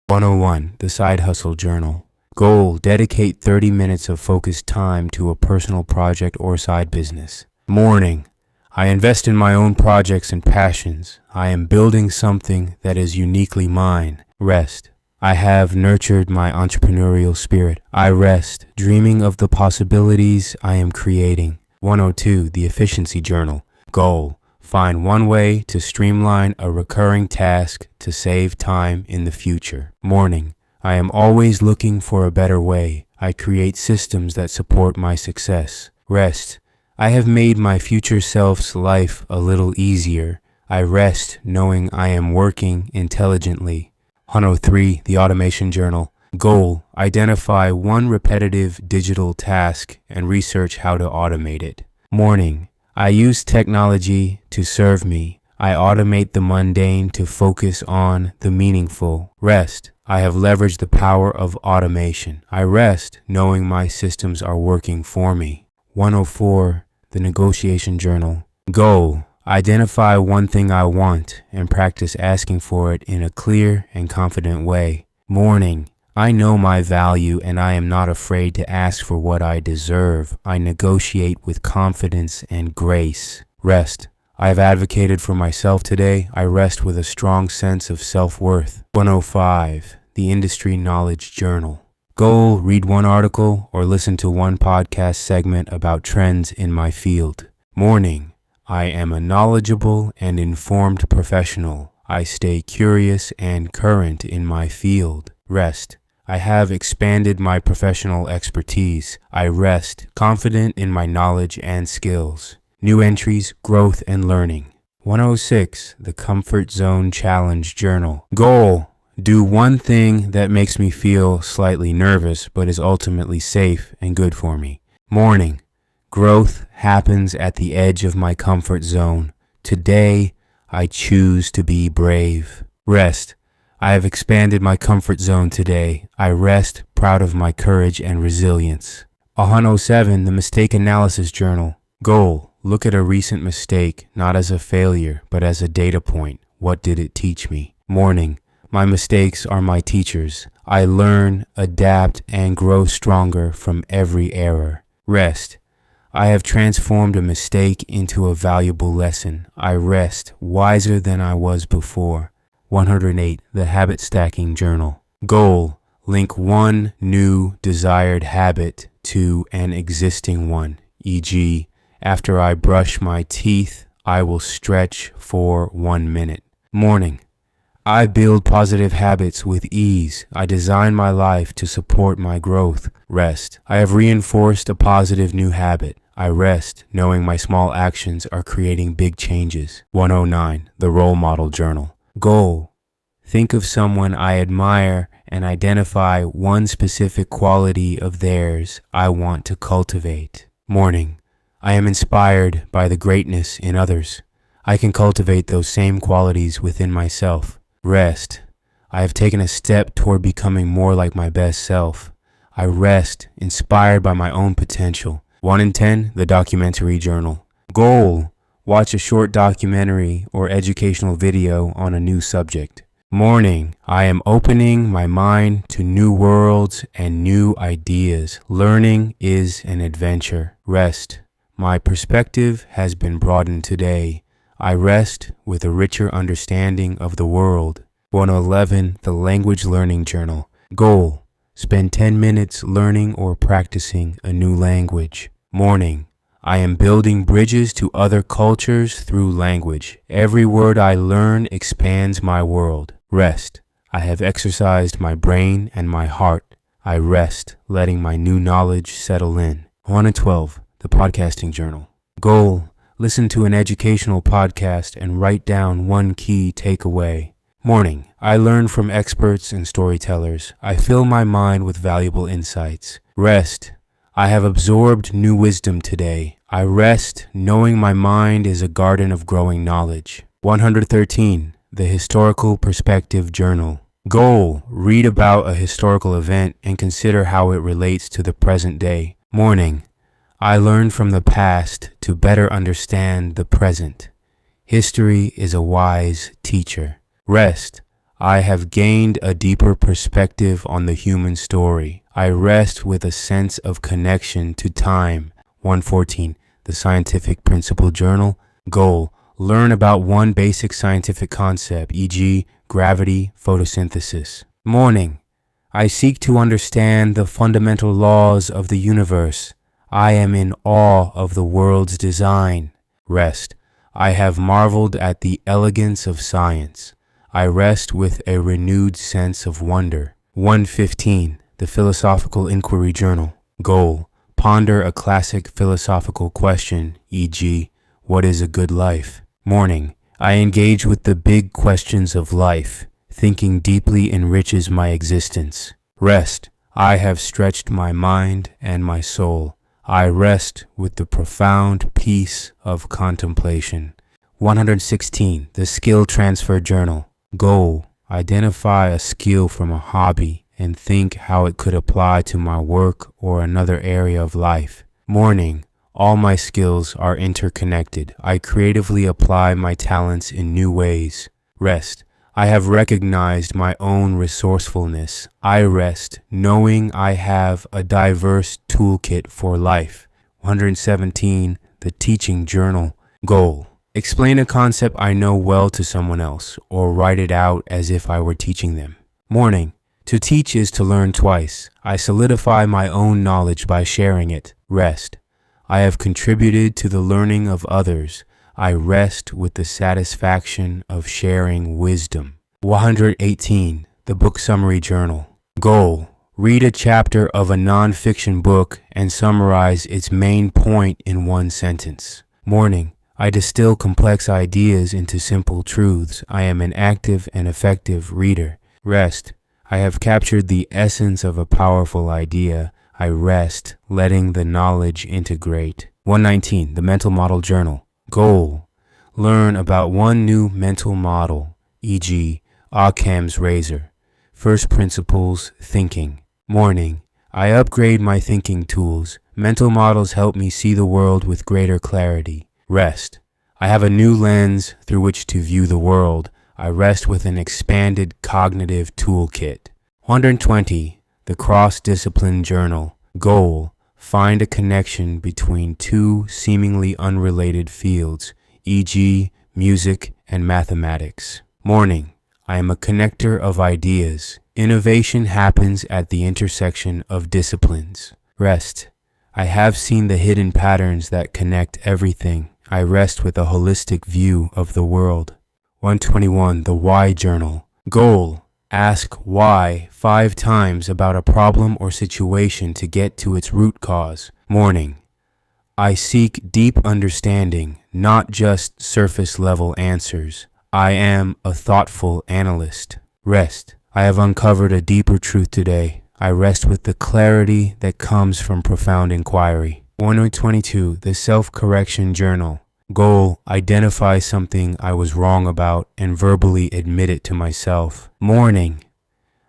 Speaker 1: (101) The Side Hustle Journal. Goal. Dedicate 30 minutes of focused time to a personal project or side business. Morning. I invest in my own projects and passions. I am building something that is uniquely mine. Rest. I have nurtured my entrepreneurial spirit. I rest, dreaming of the possibilities I am creating. 102, the Efficiency Journal. Goal: find one way to streamline a recurring task to save time in the future. Morning: I am always looking for a better way. I create systems that support my success. Rest: I have made my future self's life a little easier. I rest knowing I am working intelligently. 103, the Automation Journal. Goal: identify one repetitive digital task and research how to automate it. Morning: I use technology to serve me. I automate the mundane to focus on the meaningful. Rest: I have leveraged the power of automation. I rest knowing my systems are working for me. 104, the Negotiation Journal. Goal: identify one thing I want and practice asking for it in a clear and confident way. Morning: I know my value and I am not afraid to ask for what I deserve. I negotiate with confidence and grace. Rest: I have advocated for myself today. I rest with a strong sense of self-worth. 105, the Industry Knowledge Journal. Goal: read one article or listen to one podcast segment about trends in my field. Morning: I am a knowledgeable and informed professional. I stay curious and current in my field. Rest: I have expanded my professional expertise. I rest, confident in my knowledge and skills. New entries, growth and learning. 106, the Comfort Zone Challenge Journal. Goal: do one thing that makes me feel slightly nervous but is ultimately safe and good for me. Morning: growth happens at the edge of my comfort zone. Today, I choose to be brave. Rest: I have expanded my comfort zone today. I rest, proud of my courage and resilience. 107, the Mistake Analysis Journal. Goal: look at a recent mistake, not as a failure, but as a data point. What did it teach me? Morning: my mistakes are my teachers. I learn, adapt, and grow stronger from every error. Rest: I have transformed a mistake into a valuable lesson. I rest, wiser than I was before. 108, the Habit Stacking Journal. Goal: link one new desired habit to an existing one, e.g., after I brush my teeth, I will stretch for 1 minute. Morning: I build positive habits with ease. I design my life to support my growth. Rest: I have reinforced a positive new habit. I rest, knowing my small actions are creating big changes. 109, the Role Model Journal. Goal: think of someone I admire and identify one specific quality of theirs I want to cultivate. Morning: I am inspired by the greatness in others. I can cultivate those same qualities within myself. Rest: I have taken a step toward becoming more like my best self. I rest, inspired by my own potential. 1 in 10, the Documentary Journal. Goal: watch a short documentary or educational video on a new subject. Morning: I am opening my mind to new worlds and new ideas. Learning is an adventure. Rest: my perspective has been broadened today. I rest with a richer understanding of the world. 111, the Language Learning Journal. Goal: spend 10 minutes learning or practicing a new language. Morning: I am building bridges to other cultures through language. Every word I learn expands my world. Rest: I have exercised my brain and my heart. I rest, letting my new knowledge settle in. 112, the Podcasting Journal. Goal: listen to an educational podcast and write down one key takeaway. Morning: I learn from experts and storytellers. I fill my mind with valuable insights. Rest: I have absorbed new wisdom today. I rest, knowing my mind is a garden of growing knowledge. 113, the Historical Perspective Journal. Goal: read about a historical event and consider how it relates to the present day. Morning: I learn from the past to better understand the present. History is a wise teacher. Rest: I have gained a deeper perspective on the human story. I rest with a sense of connection to time. 114, the Scientific Principle Journal. Goal: learn about one basic scientific concept, e.g., gravity, photosynthesis. Morning. I seek to understand the fundamental laws of the universe. I am in awe of the world's design. Rest. I have marveled at the elegance of science. I rest with a renewed sense of wonder. 115. The Philosophical Inquiry Journal. Goal. Ponder a classic philosophical question, e.g., what is a good life? Morning. I engage with the big questions of life. Thinking deeply enriches my existence. Rest. I have stretched my mind and my soul. I rest with the profound peace of contemplation. 116. The Skill Transfer Journal. Goal. Identify a skill from a hobby and think how it could apply to my work or another area of life. Morning. All my skills are interconnected. I creatively apply my talents in new ways. Rest. I have recognized my own resourcefulness. I rest knowing I have a diverse toolkit for life. 117. The Teaching Journal. Goal. Explain a concept I know well to someone else, or write it out as if I were teaching them. Morning. To teach is to learn twice. I solidify my own knowledge by sharing it. Rest. I have contributed to the learning of others. I rest with the satisfaction of sharing wisdom. 118. The Book Summary Journal. Goal. Read a chapter of a non-fiction book and summarize its main point in one sentence. Morning. I distill complex ideas into simple truths. I am an active and effective reader. Rest. I have captured the essence of a powerful idea. I rest, letting the knowledge integrate. 119. The Mental Model Journal. Goal. Learn about one new mental model, e.g., Occam's razor. First principles thinking. Morning. I upgrade my thinking tools. Mental models help me see the world with greater clarity. Rest. I have a new lens through which to view the world. I rest with an expanded cognitive toolkit. 120. The Cross-Discipline Journal. Goal. Find a connection between two seemingly unrelated fields, e.g., music and mathematics. Morning. I am a connector of ideas. Innovation happens at the intersection of disciplines. Rest. I have seen the hidden patterns that connect everything. I rest with a holistic view of the world. 121. The Why Journal. Goal. Ask why 5 times about a problem or situation to get to its root cause. Morning. I seek deep understanding, not just surface level answers. I am a thoughtful analyst. Rest. I have uncovered a deeper truth today. I rest with the clarity that comes from profound inquiry. 122. The Self-Correction Journal. Goal. Identify something I was wrong about and verbally admit it to myself. Morning.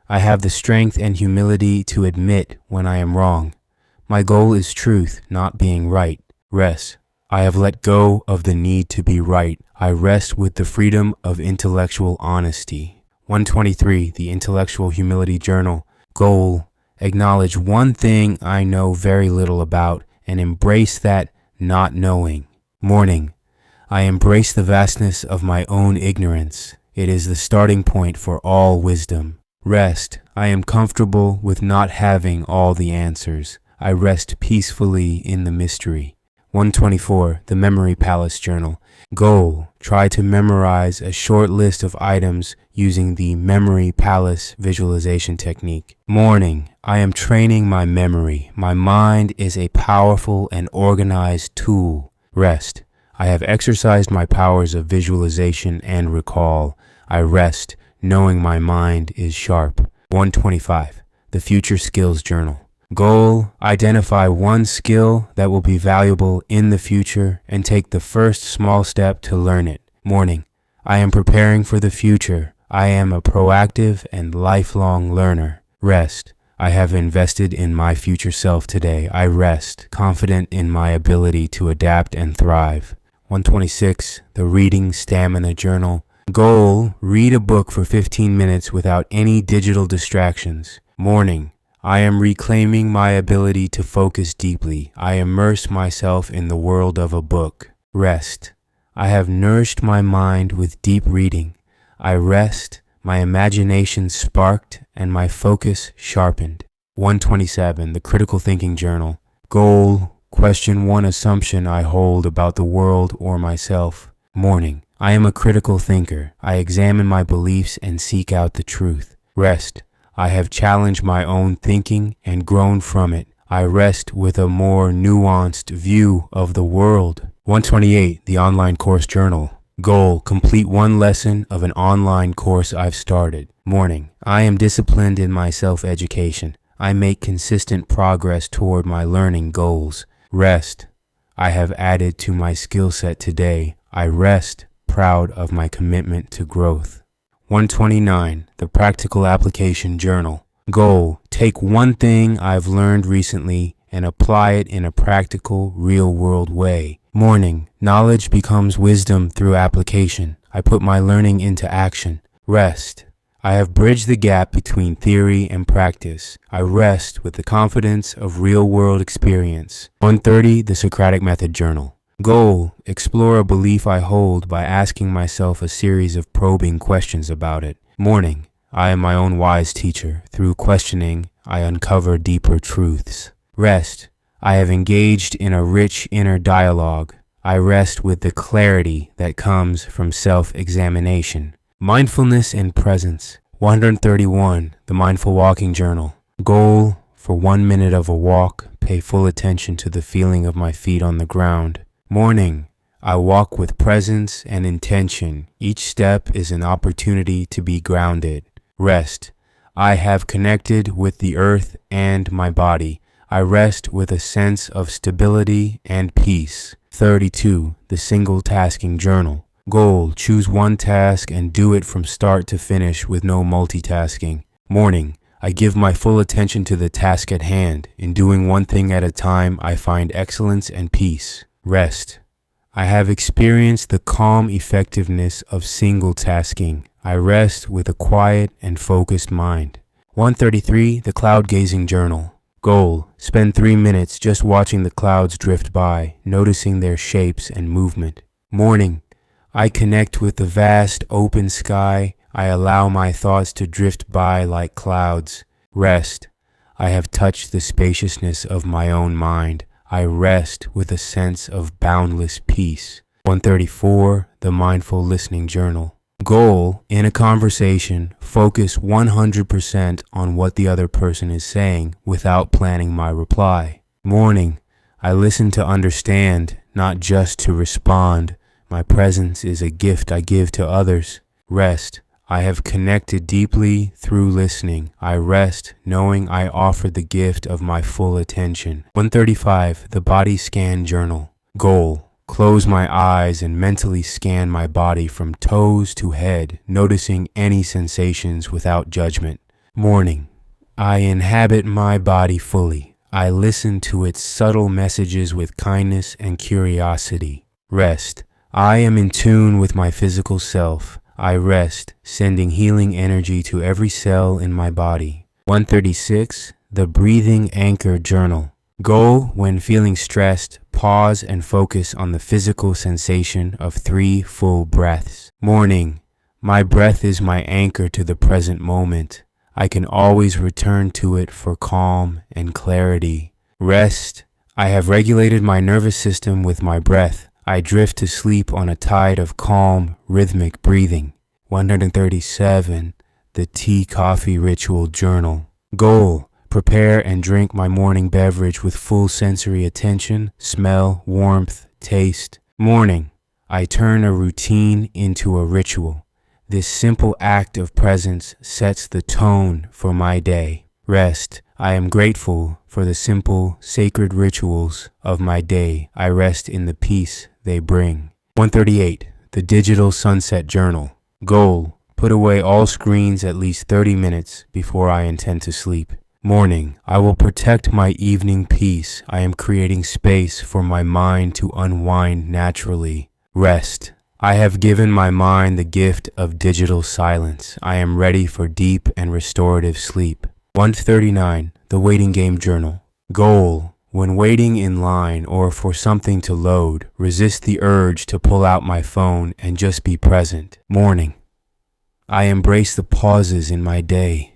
Speaker 1: I have the strength and humility to admit when I am wrong. My goal is truth, not being right. Rest. I have let go of the need to be right. I rest with the freedom of intellectual honesty. 123. The Intellectual Humility Journal. Goal. Acknowledge one thing I know very little about and embrace that not knowing. Morning. I embrace the vastness of my own ignorance. It is the starting point for all wisdom. Rest. I am comfortable with not having all the answers. I rest peacefully in the mystery. 124. The Memory Palace Journal. Goal. Try to memorize a short list of items using the Memory Palace visualization technique. Morning. I am training my memory. My mind is a powerful and organized tool. Rest. I have exercised my powers of visualization and recall. I rest, knowing my mind is sharp. 125. The Future Skills Journal. Goal. Identify one skill that will be valuable in the future and take the first small step to learn it. Morning. I am preparing for the future. I am a proactive and lifelong learner. Rest. I have invested in my future self today. I rest, confident in my ability to adapt and thrive. 126. The Reading Stamina Journal. Goal. Read a book for 15 minutes without any digital distractions. Morning. I am reclaiming my ability to focus deeply. I immerse myself in the world of a book. Rest. I have nourished my mind with deep reading. I rest, My imagination sparked and my focus sharpened. 127, the Critical Thinking Journal. Goal, question one assumption I hold about the world or myself. Morning, I am a critical thinker. I examine my beliefs and seek out the truth. Rest, I have challenged my own thinking and grown from it. I rest with a more nuanced view of the world. 128, the Online Course Journal. Goal, complete one lesson of an online course I've started. Morning, I am disciplined in my self-education. I make consistent progress toward my learning goals. Rest, I have added to my skill set today. I rest, proud of my commitment to growth. 129, the Practical Application Journal. Goal, take one thing I've learned recently and apply it in a practical, real-world way. Morning, knowledge becomes wisdom through application. I put my learning into action. Rest, I have bridged the gap between theory and practice. I rest with the confidence of real-world experience. 130, the Socratic Method Journal. Goal, explore a belief I hold by asking myself a series of probing questions about it. Morning, I am my own wise teacher. Through questioning, I uncover deeper truths. Rest, I have engaged in a rich inner dialogue. I rest with the clarity that comes from self-examination. Mindfulness and presence. 131, the Mindful Walking Journal. Goal, for 1 minute of a walk, pay full attention to the feeling of my feet on the ground. Morning, I walk with presence and intention. Each step is an opportunity to be grounded. Rest, I have connected with the earth and my body. I rest with a sense of stability and peace. 32, the Single Tasking Journal. Goal, choose one task and do it from start to finish with no multitasking. Morning, I give my full attention to the task at hand. In doing one thing at a time, I find excellence and peace. Rest, I have experienced the calm effectiveness of single tasking. I rest with a quiet and focused mind. 133, the Cloud Gazing Journal. Goal, spend 3 minutes just watching the clouds drift by, noticing their shapes and movement. Morning, I connect with the vast open sky. I allow my thoughts to drift by like clouds. Rest, I have touched the spaciousness of my own mind. I rest with a sense of boundless peace. 134, the Mindful Listening Journal. Goal, in a conversation, focus 100% on what the other person is saying without planning my reply. Morning, I listen to understand, not just to respond. My presence is a gift I give to others. Rest, I have connected deeply through listening. I rest knowing I offer the gift of my full attention. 135, the Body Scan Journal. Goal, close my eyes and mentally scan my body from toes to head, noticing any sensations without judgment. Morning, I inhabit my body fully. I listen to its subtle messages with kindness and curiosity. Rest, I am in tune with my physical self. I rest, sending healing energy to every cell in my body. 136, the Breathing Anchor Journal. Goal, when feeling stressed, pause and focus on the physical sensation of 3 full breaths. Morning, my breath is my anchor to the present moment. I can always return to it for calm and clarity. Rest, I have regulated my nervous system with my breath. I drift to sleep on a tide of calm, rhythmic breathing. 137, the Tea Coffee Ritual Journal. Goal, prepare and drink my morning beverage with full sensory attention, smell, warmth, taste. Morning, I turn a routine into a ritual. This simple act of presence sets the tone for my day. Rest, I am grateful for the simple, sacred rituals of my day. I rest in the peace they bring. 138, the Digital Sunset Journal. Goal, put away all screens at least 30 minutes before I intend to sleep. Morning, I will protect my evening peace. I am creating space for my mind to unwind naturally. Rest, I have given my mind the gift of digital silence. I am ready for deep and restorative sleep. 139, the Waiting Game Journal. Goal, when waiting in line or for something to load, resist the urge to pull out my phone and just be present. Morning, I embrace the pauses in my day.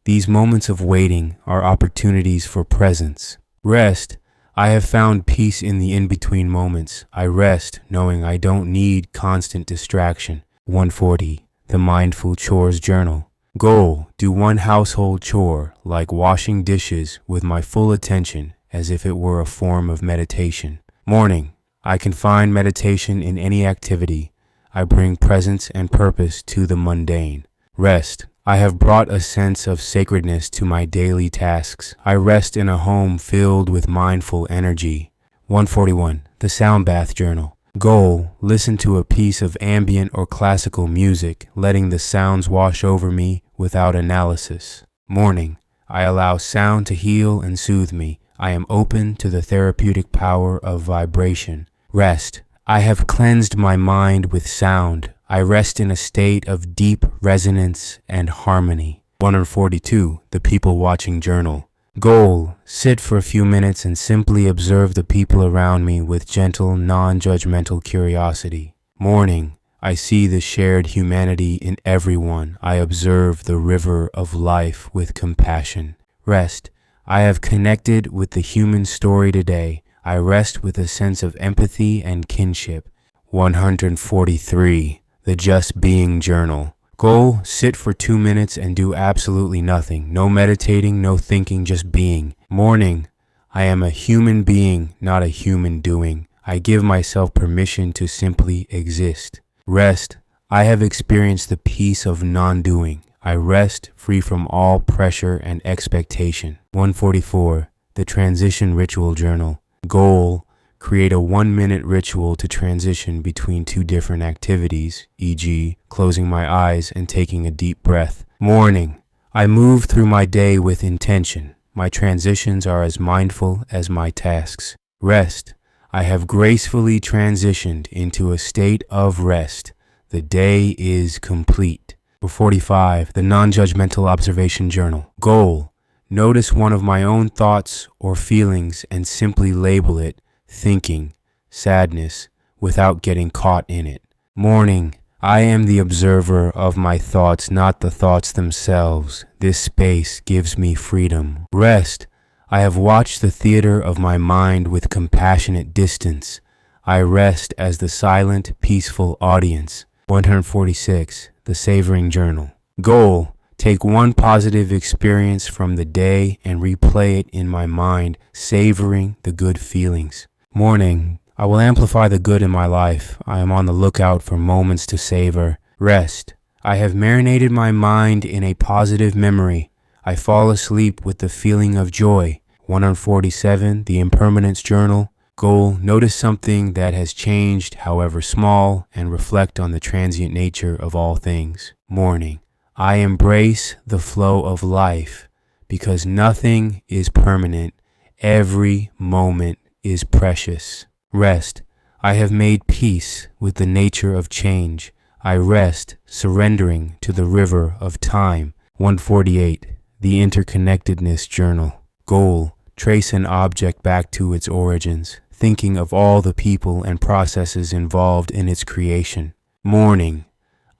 Speaker 1: These moments of waiting are opportunities for presence. Rest. I have found peace in the in-between moments. I rest knowing I don't need constant distraction. 140. The Mindful Chores Journal. Goal. Do one household chore, like washing dishes, with my full attention, as if it were a form of meditation. Morning. I can find meditation in any activity. I bring presence and purpose to the mundane. Rest. I have brought a sense of sacredness to my daily tasks. I rest in a home filled with mindful energy. 141. The Sound Bath Journal. Goal. Listen to a piece of ambient or classical music, letting the sounds wash over me without analysis. Morning. I allow sound to heal and soothe me. I am open to the therapeutic power of vibration. Rest. I have cleansed my mind with sound. I rest in a state of deep resonance and harmony. 142. The People Watching Journal. Goal. Sit for a few minutes and simply observe the people around me with gentle, non-judgmental curiosity. Morning. I see the shared humanity in everyone. I observe the river of life with compassion. Rest. I have connected with the human story today. I rest with a sense of empathy and kinship. 143. The Just Being Journal. Goal. Sit for 2 minutes and do absolutely nothing. No meditating, no thinking, just being. Morning. I am a human being, not a human doing. I give myself permission to simply exist. Rest. I have experienced the peace of non-doing. I rest free from all pressure and expectation. 144. The Transition Ritual Journal. Goal. Create a 1-minute ritual to transition between two different activities, e.g., closing my eyes and taking a deep breath. Morning. I move through my day with intention. My transitions are as mindful as my tasks. Rest. I have gracefully transitioned into a state of rest. The day is complete. 45. The Non-Judgmental Observation Journal. Goal. Notice one of my own thoughts or feelings and simply label it thinking, sadness, without getting caught in it. Morning. I am the observer of my thoughts, not the thoughts themselves. This space gives me freedom. Rest. I have watched the theater of my mind with compassionate distance. I rest as the silent, peaceful audience. 146. The Savoring Journal. Goal. Take one positive experience from the day and replay it in my mind, savoring the good feelings. Morning. I will amplify the good in my life. I am on the lookout for moments to savor. Rest. I have marinated my mind in a positive memory. I fall asleep with the feeling of joy. 147. The Impermanence Journal. Goal. Notice something that has changed, however small, and reflect on the transient nature of all things. Morning. I embrace the flow of life because nothing is permanent. Every moment is precious. Rest. I have made peace with the nature of change. I rest, surrendering to the river of time. 148. The Interconnectedness Journal. Goal. Trace an object back to its origins, thinking of all the people and processes involved in its creation. Morning.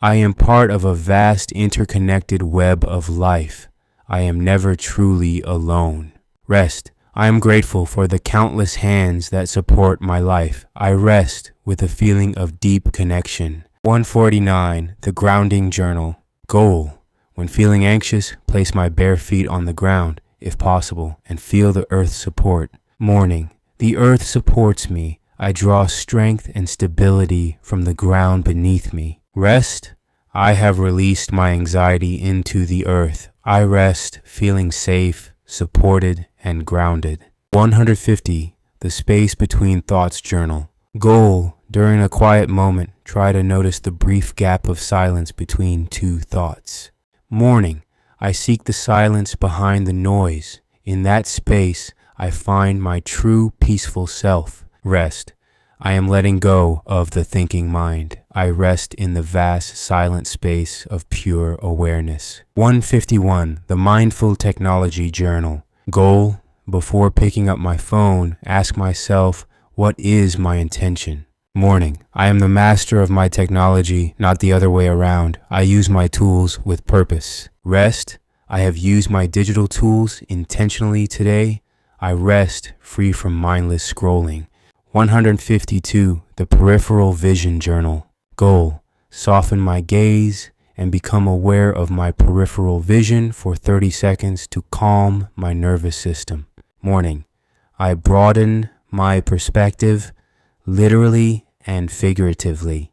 Speaker 1: I am part of a vast interconnected web of life. I am never truly alone. Rest. I am grateful for the countless hands that support my life. I rest with a feeling of deep connection. 149. The Grounding Journal. Goal. When feeling anxious, place my bare feet on the ground, if possible, and feel the earth's support. Morning. The earth supports me. I draw strength and stability from the ground beneath me. Rest. I have released my anxiety into the earth. I rest feeling safe, supported, and grounded. 150. The Space Between Thoughts Journal. Goal. During a quiet moment, try to notice the brief gap of silence between two thoughts. Morning. I seek the silence behind the noise. In that space, I find my true peaceful self. Rest. I am letting go of the thinking mind. I rest in the vast silent space of pure awareness. 151. The Mindful Technology Journal. Goal. Before picking up my phone, ask myself, what is my intention? Morning. I am the master of my technology, not the other way around. I use my tools with purpose. Rest. I have used my digital tools intentionally today. I rest free from mindless scrolling. 152. The Peripheral Vision Journal. Goal. Soften my gaze and become aware of my peripheral vision for 30 seconds to calm my nervous system. Morning. I broaden my perspective, literally and figuratively.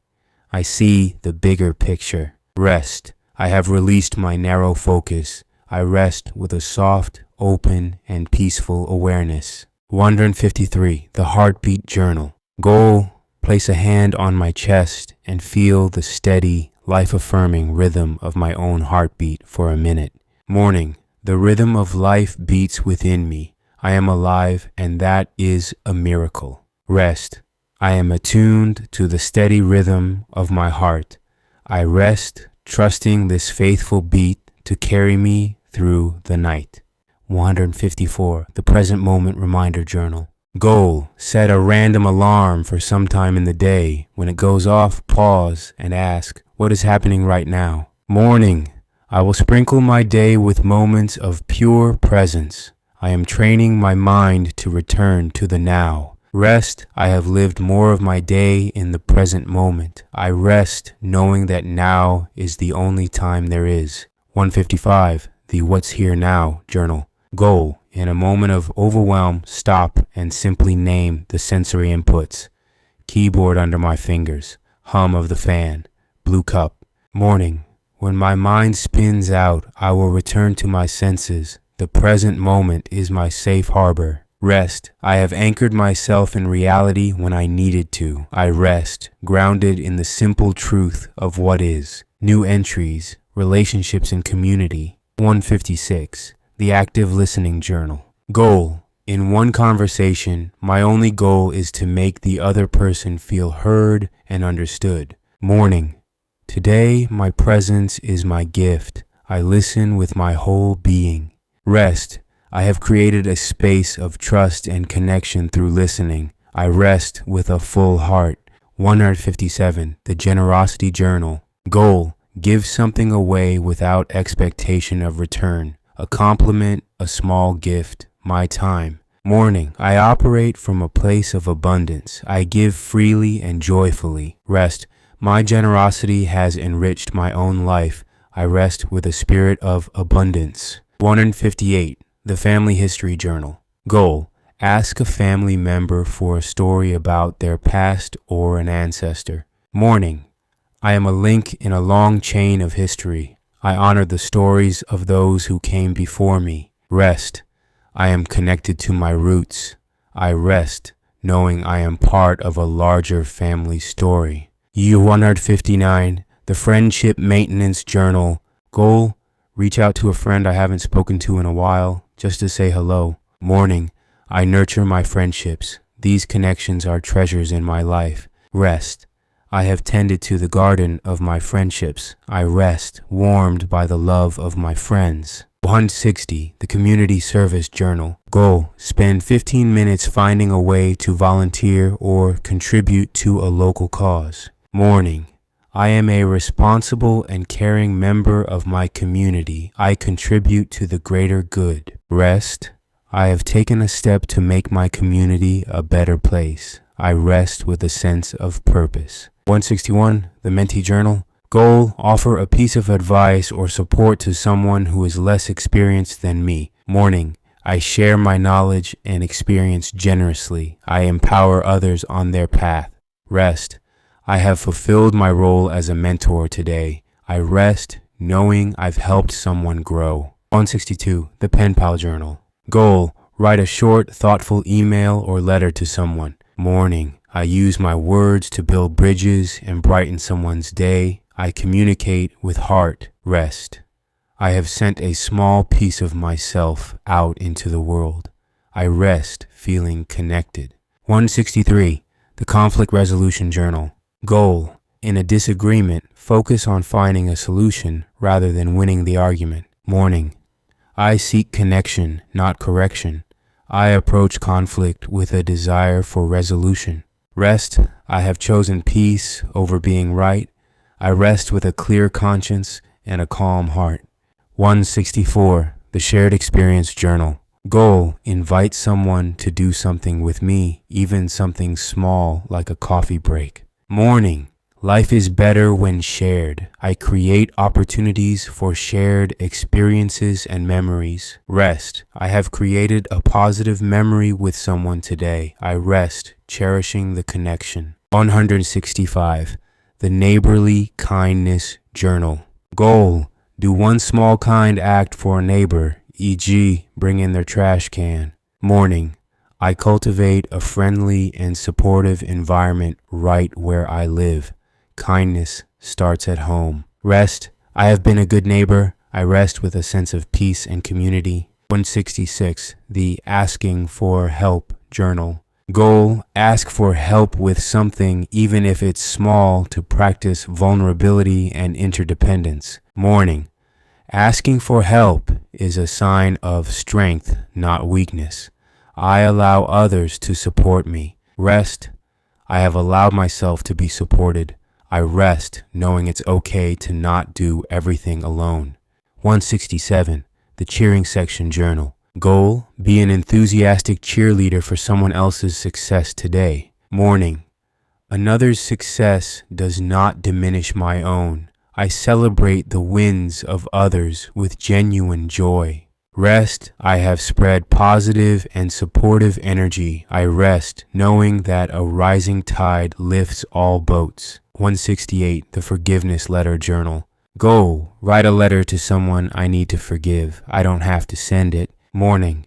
Speaker 1: I see the bigger picture. Rest. I have released my narrow focus. I rest with a soft, open, and peaceful awareness. 153. The Heartbeat Journal. Goal. Place a hand on my chest and feel the steady, life-affirming rhythm of my own heartbeat for a minute. Morning. The rhythm of life beats within me. I am alive, and that is a miracle. Rest. I am attuned to the steady rhythm of my heart. I rest, trusting this faithful beat to carry me through the night. 154. The Present Moment Reminder Journal. Goal. Set a random alarm for some time in the day. When it goes off, pause and ask, what is happening right now? Morning. I will sprinkle my day with moments of pure presence. I am training my mind to return to the now. Rest. I have lived more of my day in the present moment. I rest knowing that now is the only time there is. 155. The What's Here Now Journal. Goal. In a moment of overwhelm, stop and simply name the sensory inputs. Keyboard under my fingers. Hum of the fan. Blue cup. Morning. When my mind spins out, I will return to my senses. The present moment is my safe harbor. Rest. I have anchored myself in reality when I needed to. I rest, grounded in the simple truth of what is. New entries, relationships and community. 156. The Active Listening Journal. Goal. In one conversation, my only goal is to make the other person feel heard and understood. Morning. Today, my presence is my gift. I listen with my whole being. Rest. I have created a space of trust and connection through listening. I rest with a full heart. 157. The Generosity Journal. Goal. Give something away without expectation of return. A compliment, a small gift, my time. Morning. I operate from a place of abundance. I give freely and joyfully. Rest. My generosity has enriched my own life. I rest with a spirit of abundance. 158. The Family History Journal. Goal. Ask a family member for a story about their past or an ancestor. Morning. I am a link in a long chain of history. I honor the stories of those who came before me. Rest. I am connected to my roots. I rest, knowing I am part of a larger family story. U-159, the Friendship Maintenance Journal. Goal. Reach out to a friend I haven't spoken to in a while, just to say hello. Morning. I nurture my friendships. These connections are treasures in my life. Rest. I have tended to the garden of my friendships. I rest, warmed by the love of my friends. 160. The Community Service Journal. Goal. Spend 15 minutes finding a way to volunteer or contribute to a local cause. Morning. I am a responsible and caring member of my community. I contribute to the greater good. Rest. I have taken a step to make my community a better place. I rest with a sense of purpose. 161. The Mentee Journal. Goal. Offer a piece of advice or support to someone who is less experienced than me. Morning. I share my knowledge and experience generously. I empower others on their path. Rest. I have fulfilled my role as a mentor today. I rest knowing I've helped someone grow. 162. The Pen Pal Journal. Goal. Write a short, thoughtful email or letter to someone. Morning. I use my words to build bridges and brighten someone's day. I communicate with heart. Rest. I have sent a small piece of myself out into the world. I rest feeling connected. 163. The Conflict Resolution Journal. Goal. In a disagreement, focus on finding a solution rather than winning the argument. Morning. I seek connection, not correction. I approach conflict with a desire for resolution. Rest. I have chosen peace over being right. I rest with a clear conscience and a calm heart. 164. The Shared Experience Journal. Goal: invite someone to do something with me, even something small like a coffee break. Morning: life is better when shared. I create opportunities for shared experiences and memories. Rest: I have created a positive memory with someone today. I rest, cherishing the connection. 165. The Neighborly Kindness Journal. Goal: do one small kind act for a neighbor, e.g., bring in their trash can. Morning: I cultivate a friendly and supportive environment right where I live. Kindness starts at home. Rest: I have been a good neighbor. I rest with a sense of peace and community. 166. The Asking for Help Journal. Goal: ask for help with something, even if it's small, to practice vulnerability and interdependence. Morning: asking for help is a sign of strength, not weakness. I allow others to support me. Rest: I have allowed myself to be supported. I rest knowing it's okay to not do everything alone. 167. The Cheering Section Journal. Goal: be an enthusiastic cheerleader for someone else's success today. Morning: another's success does not diminish my own. I celebrate the wins of others with genuine joy. Rest: I have spread positive and supportive energy. I rest knowing that a rising tide lifts all boats. 168. The Forgiveness Letter Journal. Goal: write a letter to someone I need to forgive. I don't have to send it. Morning: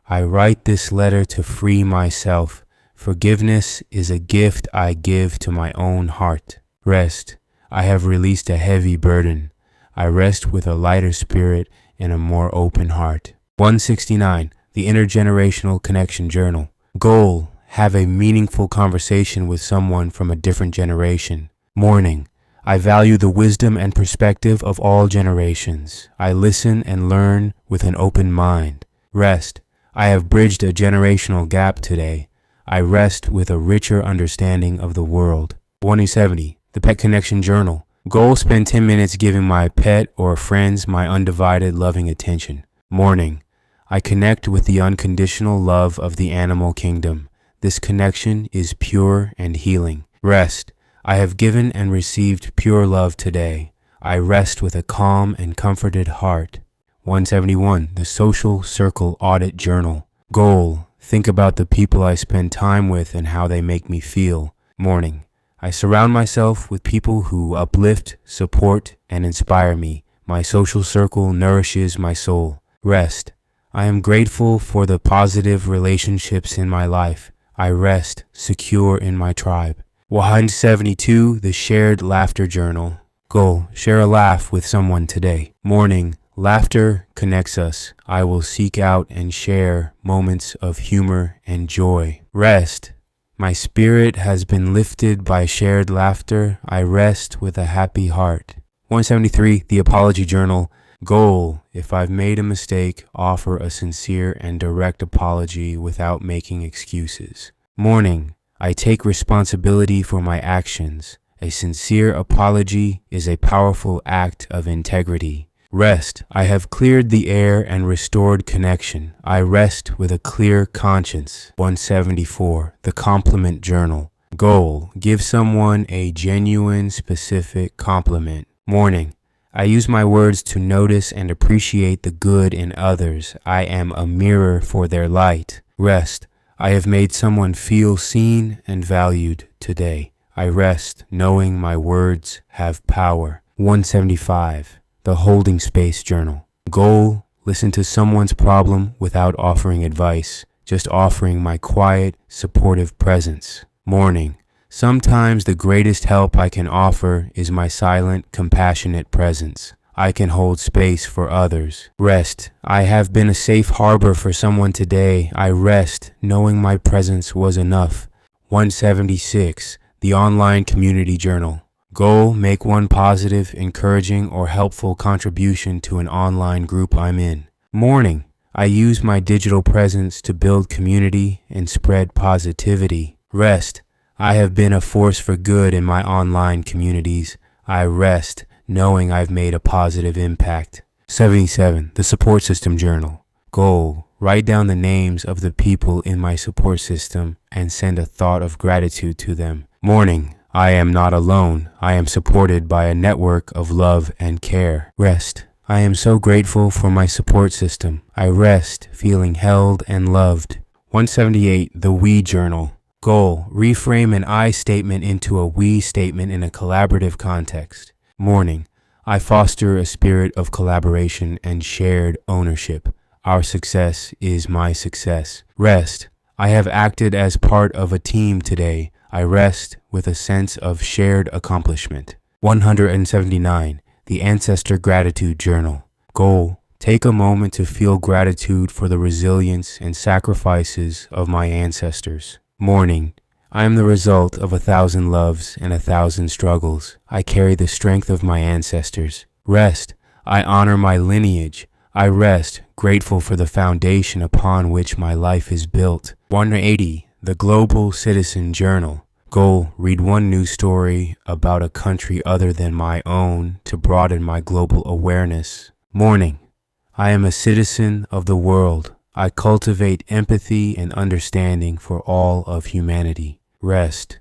Speaker 1: I write this letter to free myself. Forgiveness is a gift I give to my own heart. Rest: I have released a heavy burden. I rest with a lighter spirit and a more open heart. 169. The Intergenerational Connection Journal. Goal: have a meaningful conversation with someone from a different generation. Morning: I value the wisdom and perspective of all generations. I listen and learn with an open mind. Rest: I have bridged a generational gap today. I rest with a richer understanding of the world. 170. The Pet Connection Journal. Goal: spend 10 minutes giving my pet or friends my undivided loving attention. Morning: I connect with the unconditional love of the animal kingdom. This connection is pure and healing. Rest: I have given and received pure love today. I rest with a calm and comforted heart. 171. The Social Circle Audit Journal. Goal: think about the people I spend time with and how they make me feel. Morning: I surround myself with people who uplift, support, and inspire me. My social circle nourishes my soul. Rest: I am grateful for the positive relationships in my life. I rest secure in my tribe. 172. The Shared Laughter Journal. Goal: share a laugh with someone today. Morning: laughter connects us. I will seek out and share moments of humor and joy. Rest: my spirit has been lifted by shared laughter. I rest with a happy heart. 173. The Apology Journal. Goal: if I've made a mistake, offer a sincere and direct apology without making excuses. Morning: I take responsibility for my actions. A sincere apology is a powerful act of integrity. Rest: I have cleared the air and restored connection. I rest with a clear conscience. 174. The Compliment Journal. Goal: give someone a genuine, specific compliment. Morning: I use my words to notice and appreciate the good in others. I am a mirror for their light. Rest: I have made someone feel seen and valued today. I rest knowing my words have power. 175. The Holding Space Journal. Goal: listen to someone's problem without offering advice, just offering my quiet, supportive presence. Morning: sometimes the greatest help I can offer is my silent, compassionate presence. I can hold space for others. Rest: I have been a safe harbor for someone today. I rest knowing my presence was enough. 176. The Online Community Journal. Goal: make one positive, encouraging, or helpful contribution to an online group I'm in. Morning: I use my digital presence to build community and spread positivity. Rest: I have been a force for good in my online communities. I rest knowing I've made a positive impact. 77. The Support System Journal. Goal: write down the names of the people in my support system and send a thought of gratitude to them. Morning: I am not alone. I am supported by a network of love and care. Rest: I am so grateful for my support system. I rest feeling held and loved. 178. The We Journal. Goal: reframe an I statement into a we statement in a collaborative context. Morning: I foster a spirit of collaboration and shared ownership. Our success is my success. Rest: I have acted as part of a team today. I rest with a sense of shared accomplishment. 179. The Ancestor Gratitude Journal. Goal: take a moment to feel gratitude for the resilience and sacrifices of my ancestors. Morning: I am the result of 1,000 loves and 1,000 struggles. I carry the strength of my ancestors. Rest: I honor my lineage. I rest, grateful for the foundation upon which my life is built. 180. The Global Citizen Journal. Goal: read one news story about a country other than my own to broaden my global awareness. Morning: I am a citizen of the world. I cultivate empathy and understanding for all of humanity. Rest: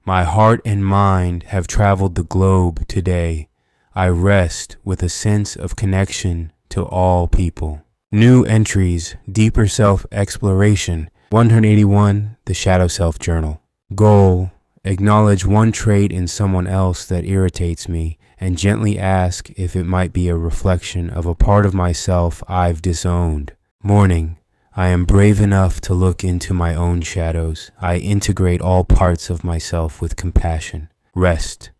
Speaker 1: my heart and mind have traveled the globe today. I rest with a sense of connection to all people. New entries: deeper self-exploration. 181. The Shadow Self Journal. Goal: acknowledge one trait in someone else that irritates me and gently ask if it might be a reflection of a part of myself I've disowned. Morning: I am brave enough to look into my own shadows. I integrate all parts of myself with compassion. Rest: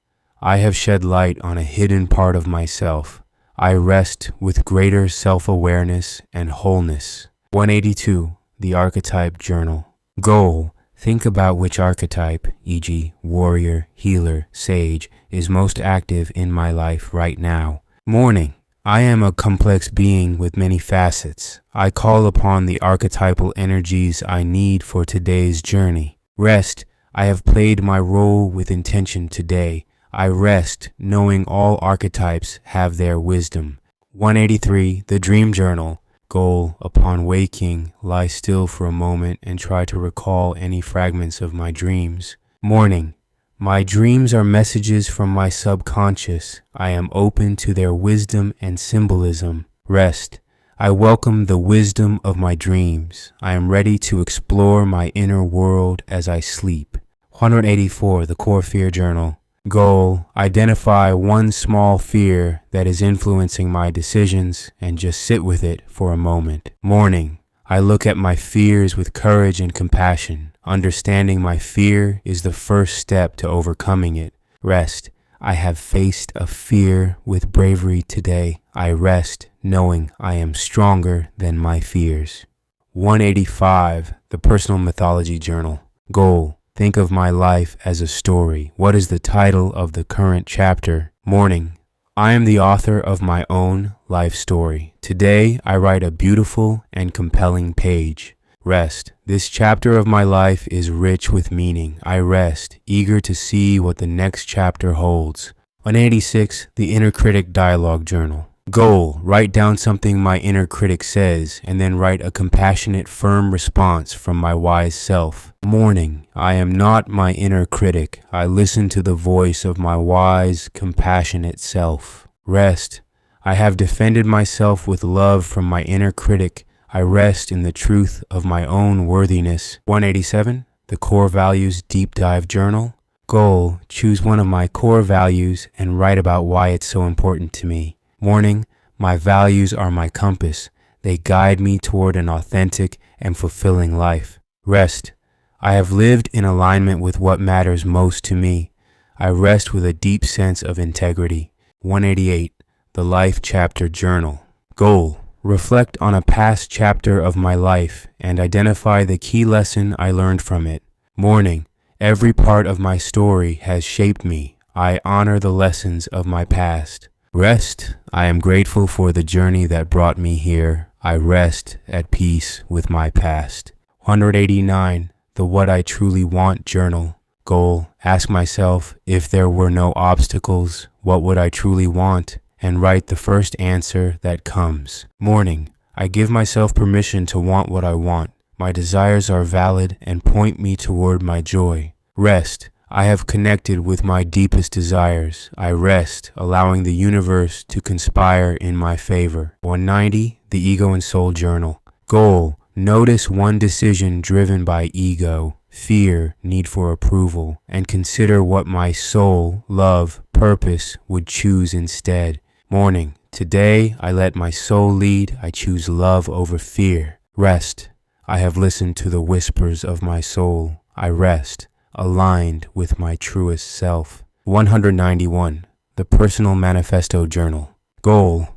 Speaker 1: I have shed light on a hidden part of myself. I rest with greater self-awareness and wholeness. 182. The Archetype Journal. Goal: think about which archetype, e.g. warrior, healer, sage, is most active in my life right now. Morning: I am a complex being with many facets. I call upon the archetypal energies I need for today's journey. Rest: I have played my role with intention today. I rest knowing all archetypes have their wisdom. 183. The Dream Journal. Goal: upon waking, lie still for a moment and try to recall any fragments of my dreams. Morning: my dreams are messages from my subconscious. I am open to their wisdom and symbolism. Rest: I welcome the wisdom of my dreams. I am ready to explore my inner world as I sleep. 184. The Core Fear Journal. Goal: identify one small fear that is influencing my decisions and just sit with it for a moment. Morning: I look at my fears with courage and compassion. Understanding my fear is the first step to overcoming it. Rest: I have faced a fear with bravery today. I rest knowing I am stronger than my fears. 185. The Personal Mythology Journal. Goal: think of my life as a story. What is the title of the current chapter? Morning: I am the author of my own life story. Today, I write a beautiful and compelling page. Rest: this chapter of my life is rich with meaning. I rest, eager to see what the next chapter holds. 186. The Inner Critic Dialogue Journal. Goal: write down something my inner critic says, and then write a compassionate, firm response from my wise self. Morning: I am not my inner critic. I listen to the voice of my wise, compassionate self. Rest: I have defended myself with love from my inner critic. I rest in the truth of my own worthiness. 187. The Core Values Deep Dive Journal. Goal: choose one of my core values and write about why it's so important to me. Morning: my values are my compass. They guide me toward an authentic and fulfilling life. Rest: I have lived in alignment with what matters most to me. I rest with a deep sense of integrity. 188. The Life Chapter Journal. Goal: reflect on a past chapter of my life and identify the key lesson I learned from it. Morning: every part of my story has shaped me. I honor the lessons of my past. Rest: I am grateful for the journey that brought me here. I rest at peace with my past. 189. The What I Truly Want Journal. Goal, ask myself, if there were no obstacles, what would I truly want? And write the first answer that comes. Morning, I give myself permission to want what I want. My desires are valid and point me toward my joy. Rest, I have connected with my deepest desires. I rest, allowing the universe to conspire in my favor. 190, the Ego and Soul Journal. Goal, notice one decision driven by ego, fear, need for approval, and consider what my soul, love, purpose would choose instead. Morning, today I let my soul lead. I choose love over fear. Rest, I have listened to the whispers of my soul. I rest, aligned with my truest self. 191. The Personal Manifesto Journal. Goal,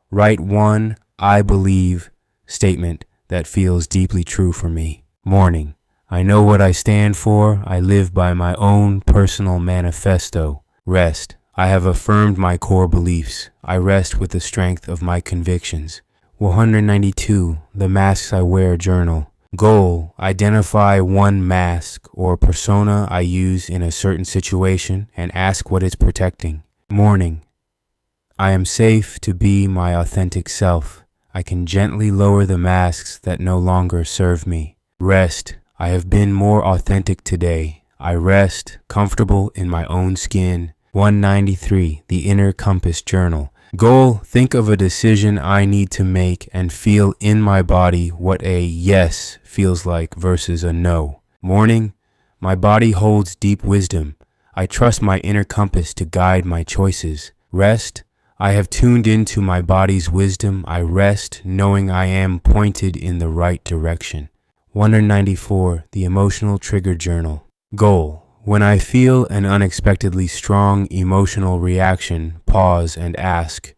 Speaker 1: write one I believe statement that feels deeply true for me. Morning, I know what I stand for. I live by my own personal manifesto. Rest, I have affirmed my core beliefs. I rest with the strength of my convictions. 192. The Masks I Wear Journal. Goal, identify one mask or persona I use in a certain situation and ask what it's protecting. Morning, I am safe to be my authentic self. I can gently lower the masks that no longer serve me. Rest, I have been more authentic today. I rest, comfortable in my own skin. 193. The Inner Compass Journal. Goal, think of a decision I need to make and feel in my body what a yes feels like versus a no. Morning, my body holds deep wisdom. I trust my inner compass to guide my choices. Rest, I have tuned into my body's wisdom. I rest knowing I am pointed in the right direction. 194. The Emotional Trigger Journal. Goal, when I feel an unexpectedly strong emotional reaction, pause and ask,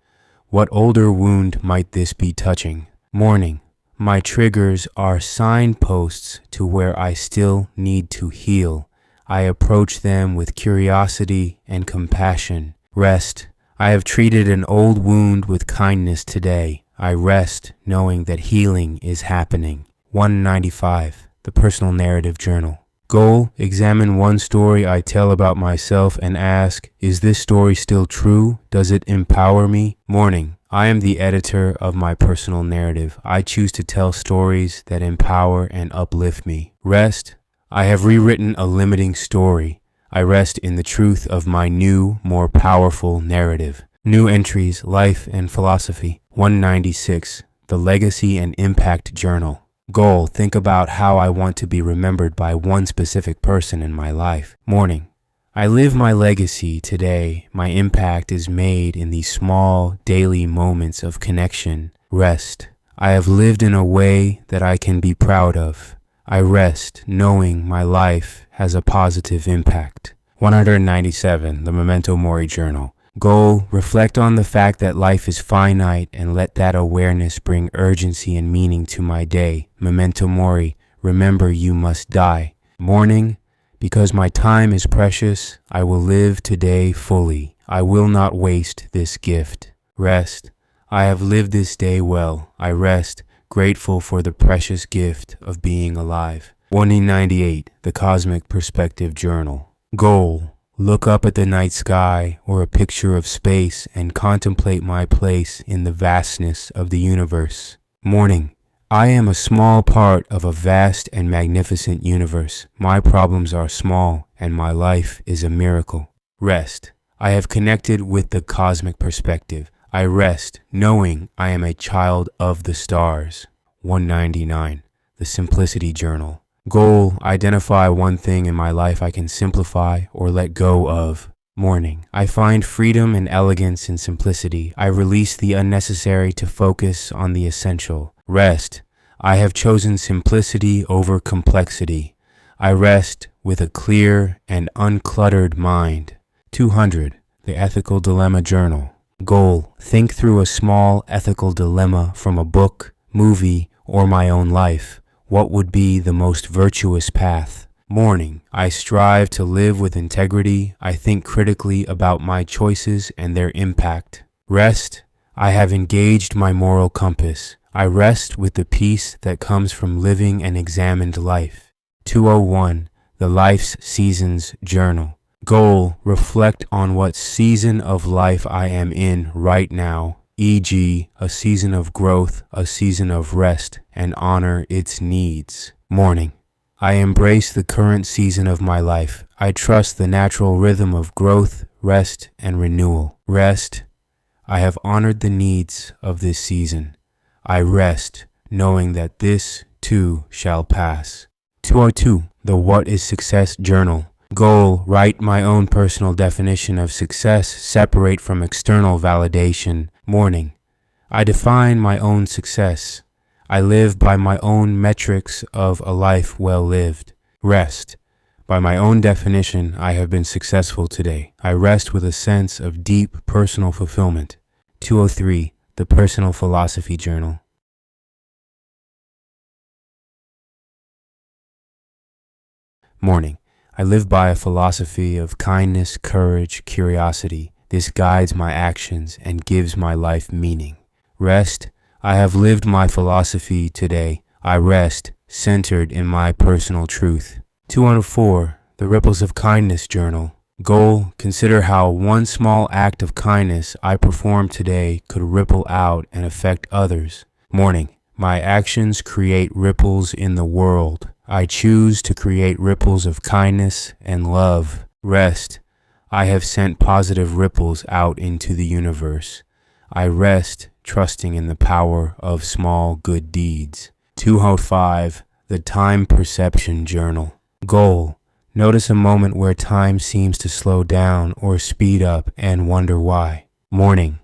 Speaker 1: what older wound might this be touching? Morning, my triggers are signposts to where I still need to heal. I approach them with curiosity and compassion. Rest, I have treated an old wound with kindness today. I rest knowing that healing is happening. 195. The Personal Narrative Journal. Goal, examine one story I tell about myself and ask, is this story still true? Does it empower me? Morning, I am the editor of my personal narrative. I choose to tell stories that empower and uplift me. Rest, I have rewritten a limiting story. I rest in the truth of my new, more powerful narrative. New entries, life and philosophy. 196. The Legacy and Impact Journal. Goal, think about how I want to be remembered by one specific person in my life. Morning, I live my legacy today. My impact is made in these small, daily moments of connection. Rest, I have lived in a way that I can be proud of. I rest knowing my life has a positive impact. 197. The Memento Mori Journal. Goal, reflect on the fact that life is finite and let that awareness bring urgency and meaning to my day. Memento Mori, remember you must die. Morning, because my time is precious, I will live today fully. I will not waste this gift. Rest, I have lived this day well. I rest, grateful for the precious gift of being alive. 198. The Cosmic Perspective Journal. Goal, look up at the night sky or a picture of space and contemplate my place in the vastness of the universe. Morning, I am a small part of a vast and magnificent universe. My problems are small and my life is a miracle. Rest, I have connected with the cosmic perspective. I rest knowing I am a child of the stars. 199. The Simplicity Journal. Goal, identify one thing in my life I can simplify or let go of. Morning, I find freedom and elegance in simplicity. I release the unnecessary to focus on the essential. Rest, I have chosen simplicity over complexity. I rest with a clear and uncluttered mind. 200. The Ethical Dilemma Journal. Goal, think through a small ethical dilemma from a book, movie, or my own life. What would be the most virtuous path? Morning, I strive to live with integrity. I think critically about my choices and their impact. Rest, I have engaged my moral compass. I rest with the peace that comes from living an examined life. 201. the Life's Seasons Journal. Goal, reflect on what season of life I am in right now, e.g., a season of growth, a season of rest, and honor its needs. Morning. I embrace the current season of my life. I trust the natural rhythm of growth, rest, and renewal. Rest. I have honored the needs of this season. I rest, knowing that this, too, shall pass. 202. The What is Success Journal. Goal, write my own personal definition of success, separate from external validation. Morning. I define my own success. I live by my own metrics of a life well lived. Rest. By my own definition, I have been successful today. I rest with a sense of deep personal fulfillment. 203. The Personal Philosophy Journal. Morning. I live by a philosophy of kindness, courage, curiosity. This guides my actions and gives my life meaning. Rest. I have lived my philosophy today. I rest, centered in my personal truth. 204. The Ripples of Kindness Journal. Goal, consider how one small act of kindness I perform today could ripple out and affect others. Morning. My actions create ripples in the world. I choose to create ripples of kindness and love. Rest. I have sent positive ripples out into the universe. I rest, trusting in the power of small good deeds. 205. The Time Perception Journal. Goal. Notice a moment where time seems to slow down or speed up and wonder why. Morning.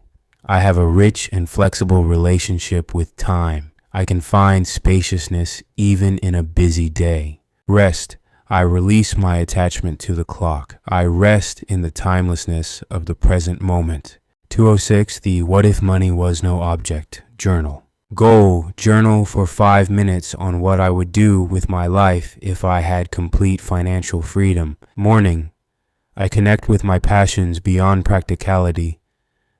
Speaker 1: I have a rich and flexible relationship with time. I can find spaciousness even in a busy day. Rest. I release my attachment to the clock. I rest in the timelessness of the present moment. 206. The What If Money Was No Object Journal. Goal, journal for 5 minutes on what I would do with my life if I had complete financial freedom. Morning. I connect with my passions beyond practicality.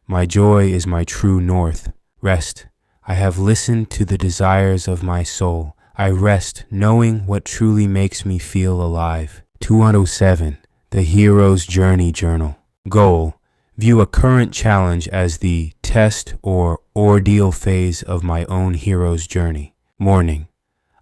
Speaker 1: My joy is my true north. Rest. I have listened to the desires of my soul. I rest knowing what truly makes me feel alive. 207. The Hero's Journey Journal. Goal. View a current challenge as the test or ordeal phase of my own hero's journey. Morning.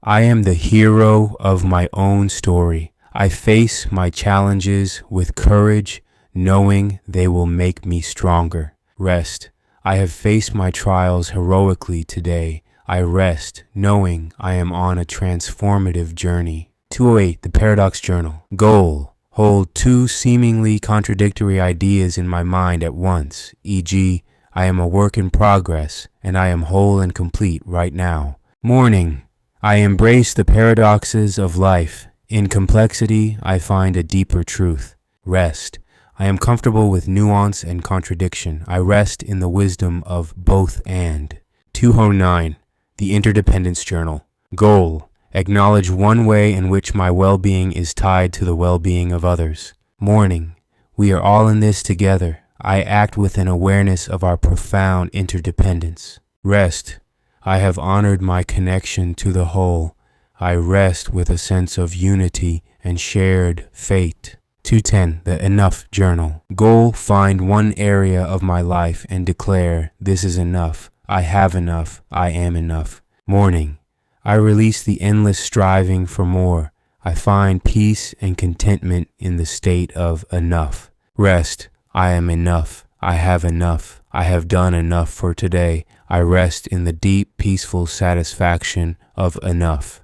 Speaker 1: I am the hero of my own story. I face my challenges with courage, knowing they will make me stronger. Rest. I have faced my trials heroically today. I rest, knowing I am on a transformative journey. 208. The Paradox Journal. Goal. Hold two seemingly contradictory ideas in my mind at once, e.g., I am a work in progress and I am whole and complete right now. Morning. I embrace the paradoxes of life. In complexity, I find a deeper truth. Rest. I am comfortable with nuance and contradiction. I rest in the wisdom of both and. 209. The Interdependence Journal. Goal. Acknowledge one way in which my well-being is tied to the well-being of others. Morning. We are all in this together. I act with an awareness of our profound interdependence. Rest. I have honored my connection to the whole. I rest with a sense of unity and shared fate. 210. The Enough Journal. Goal, find one area of my life and declare, this is enough. I have enough. I am enough. Morning. I release the endless striving for more. I find peace and contentment in the state of enough. Rest. I am enough. I have enough. I have done enough for today. I rest in the deep, peaceful satisfaction of enough.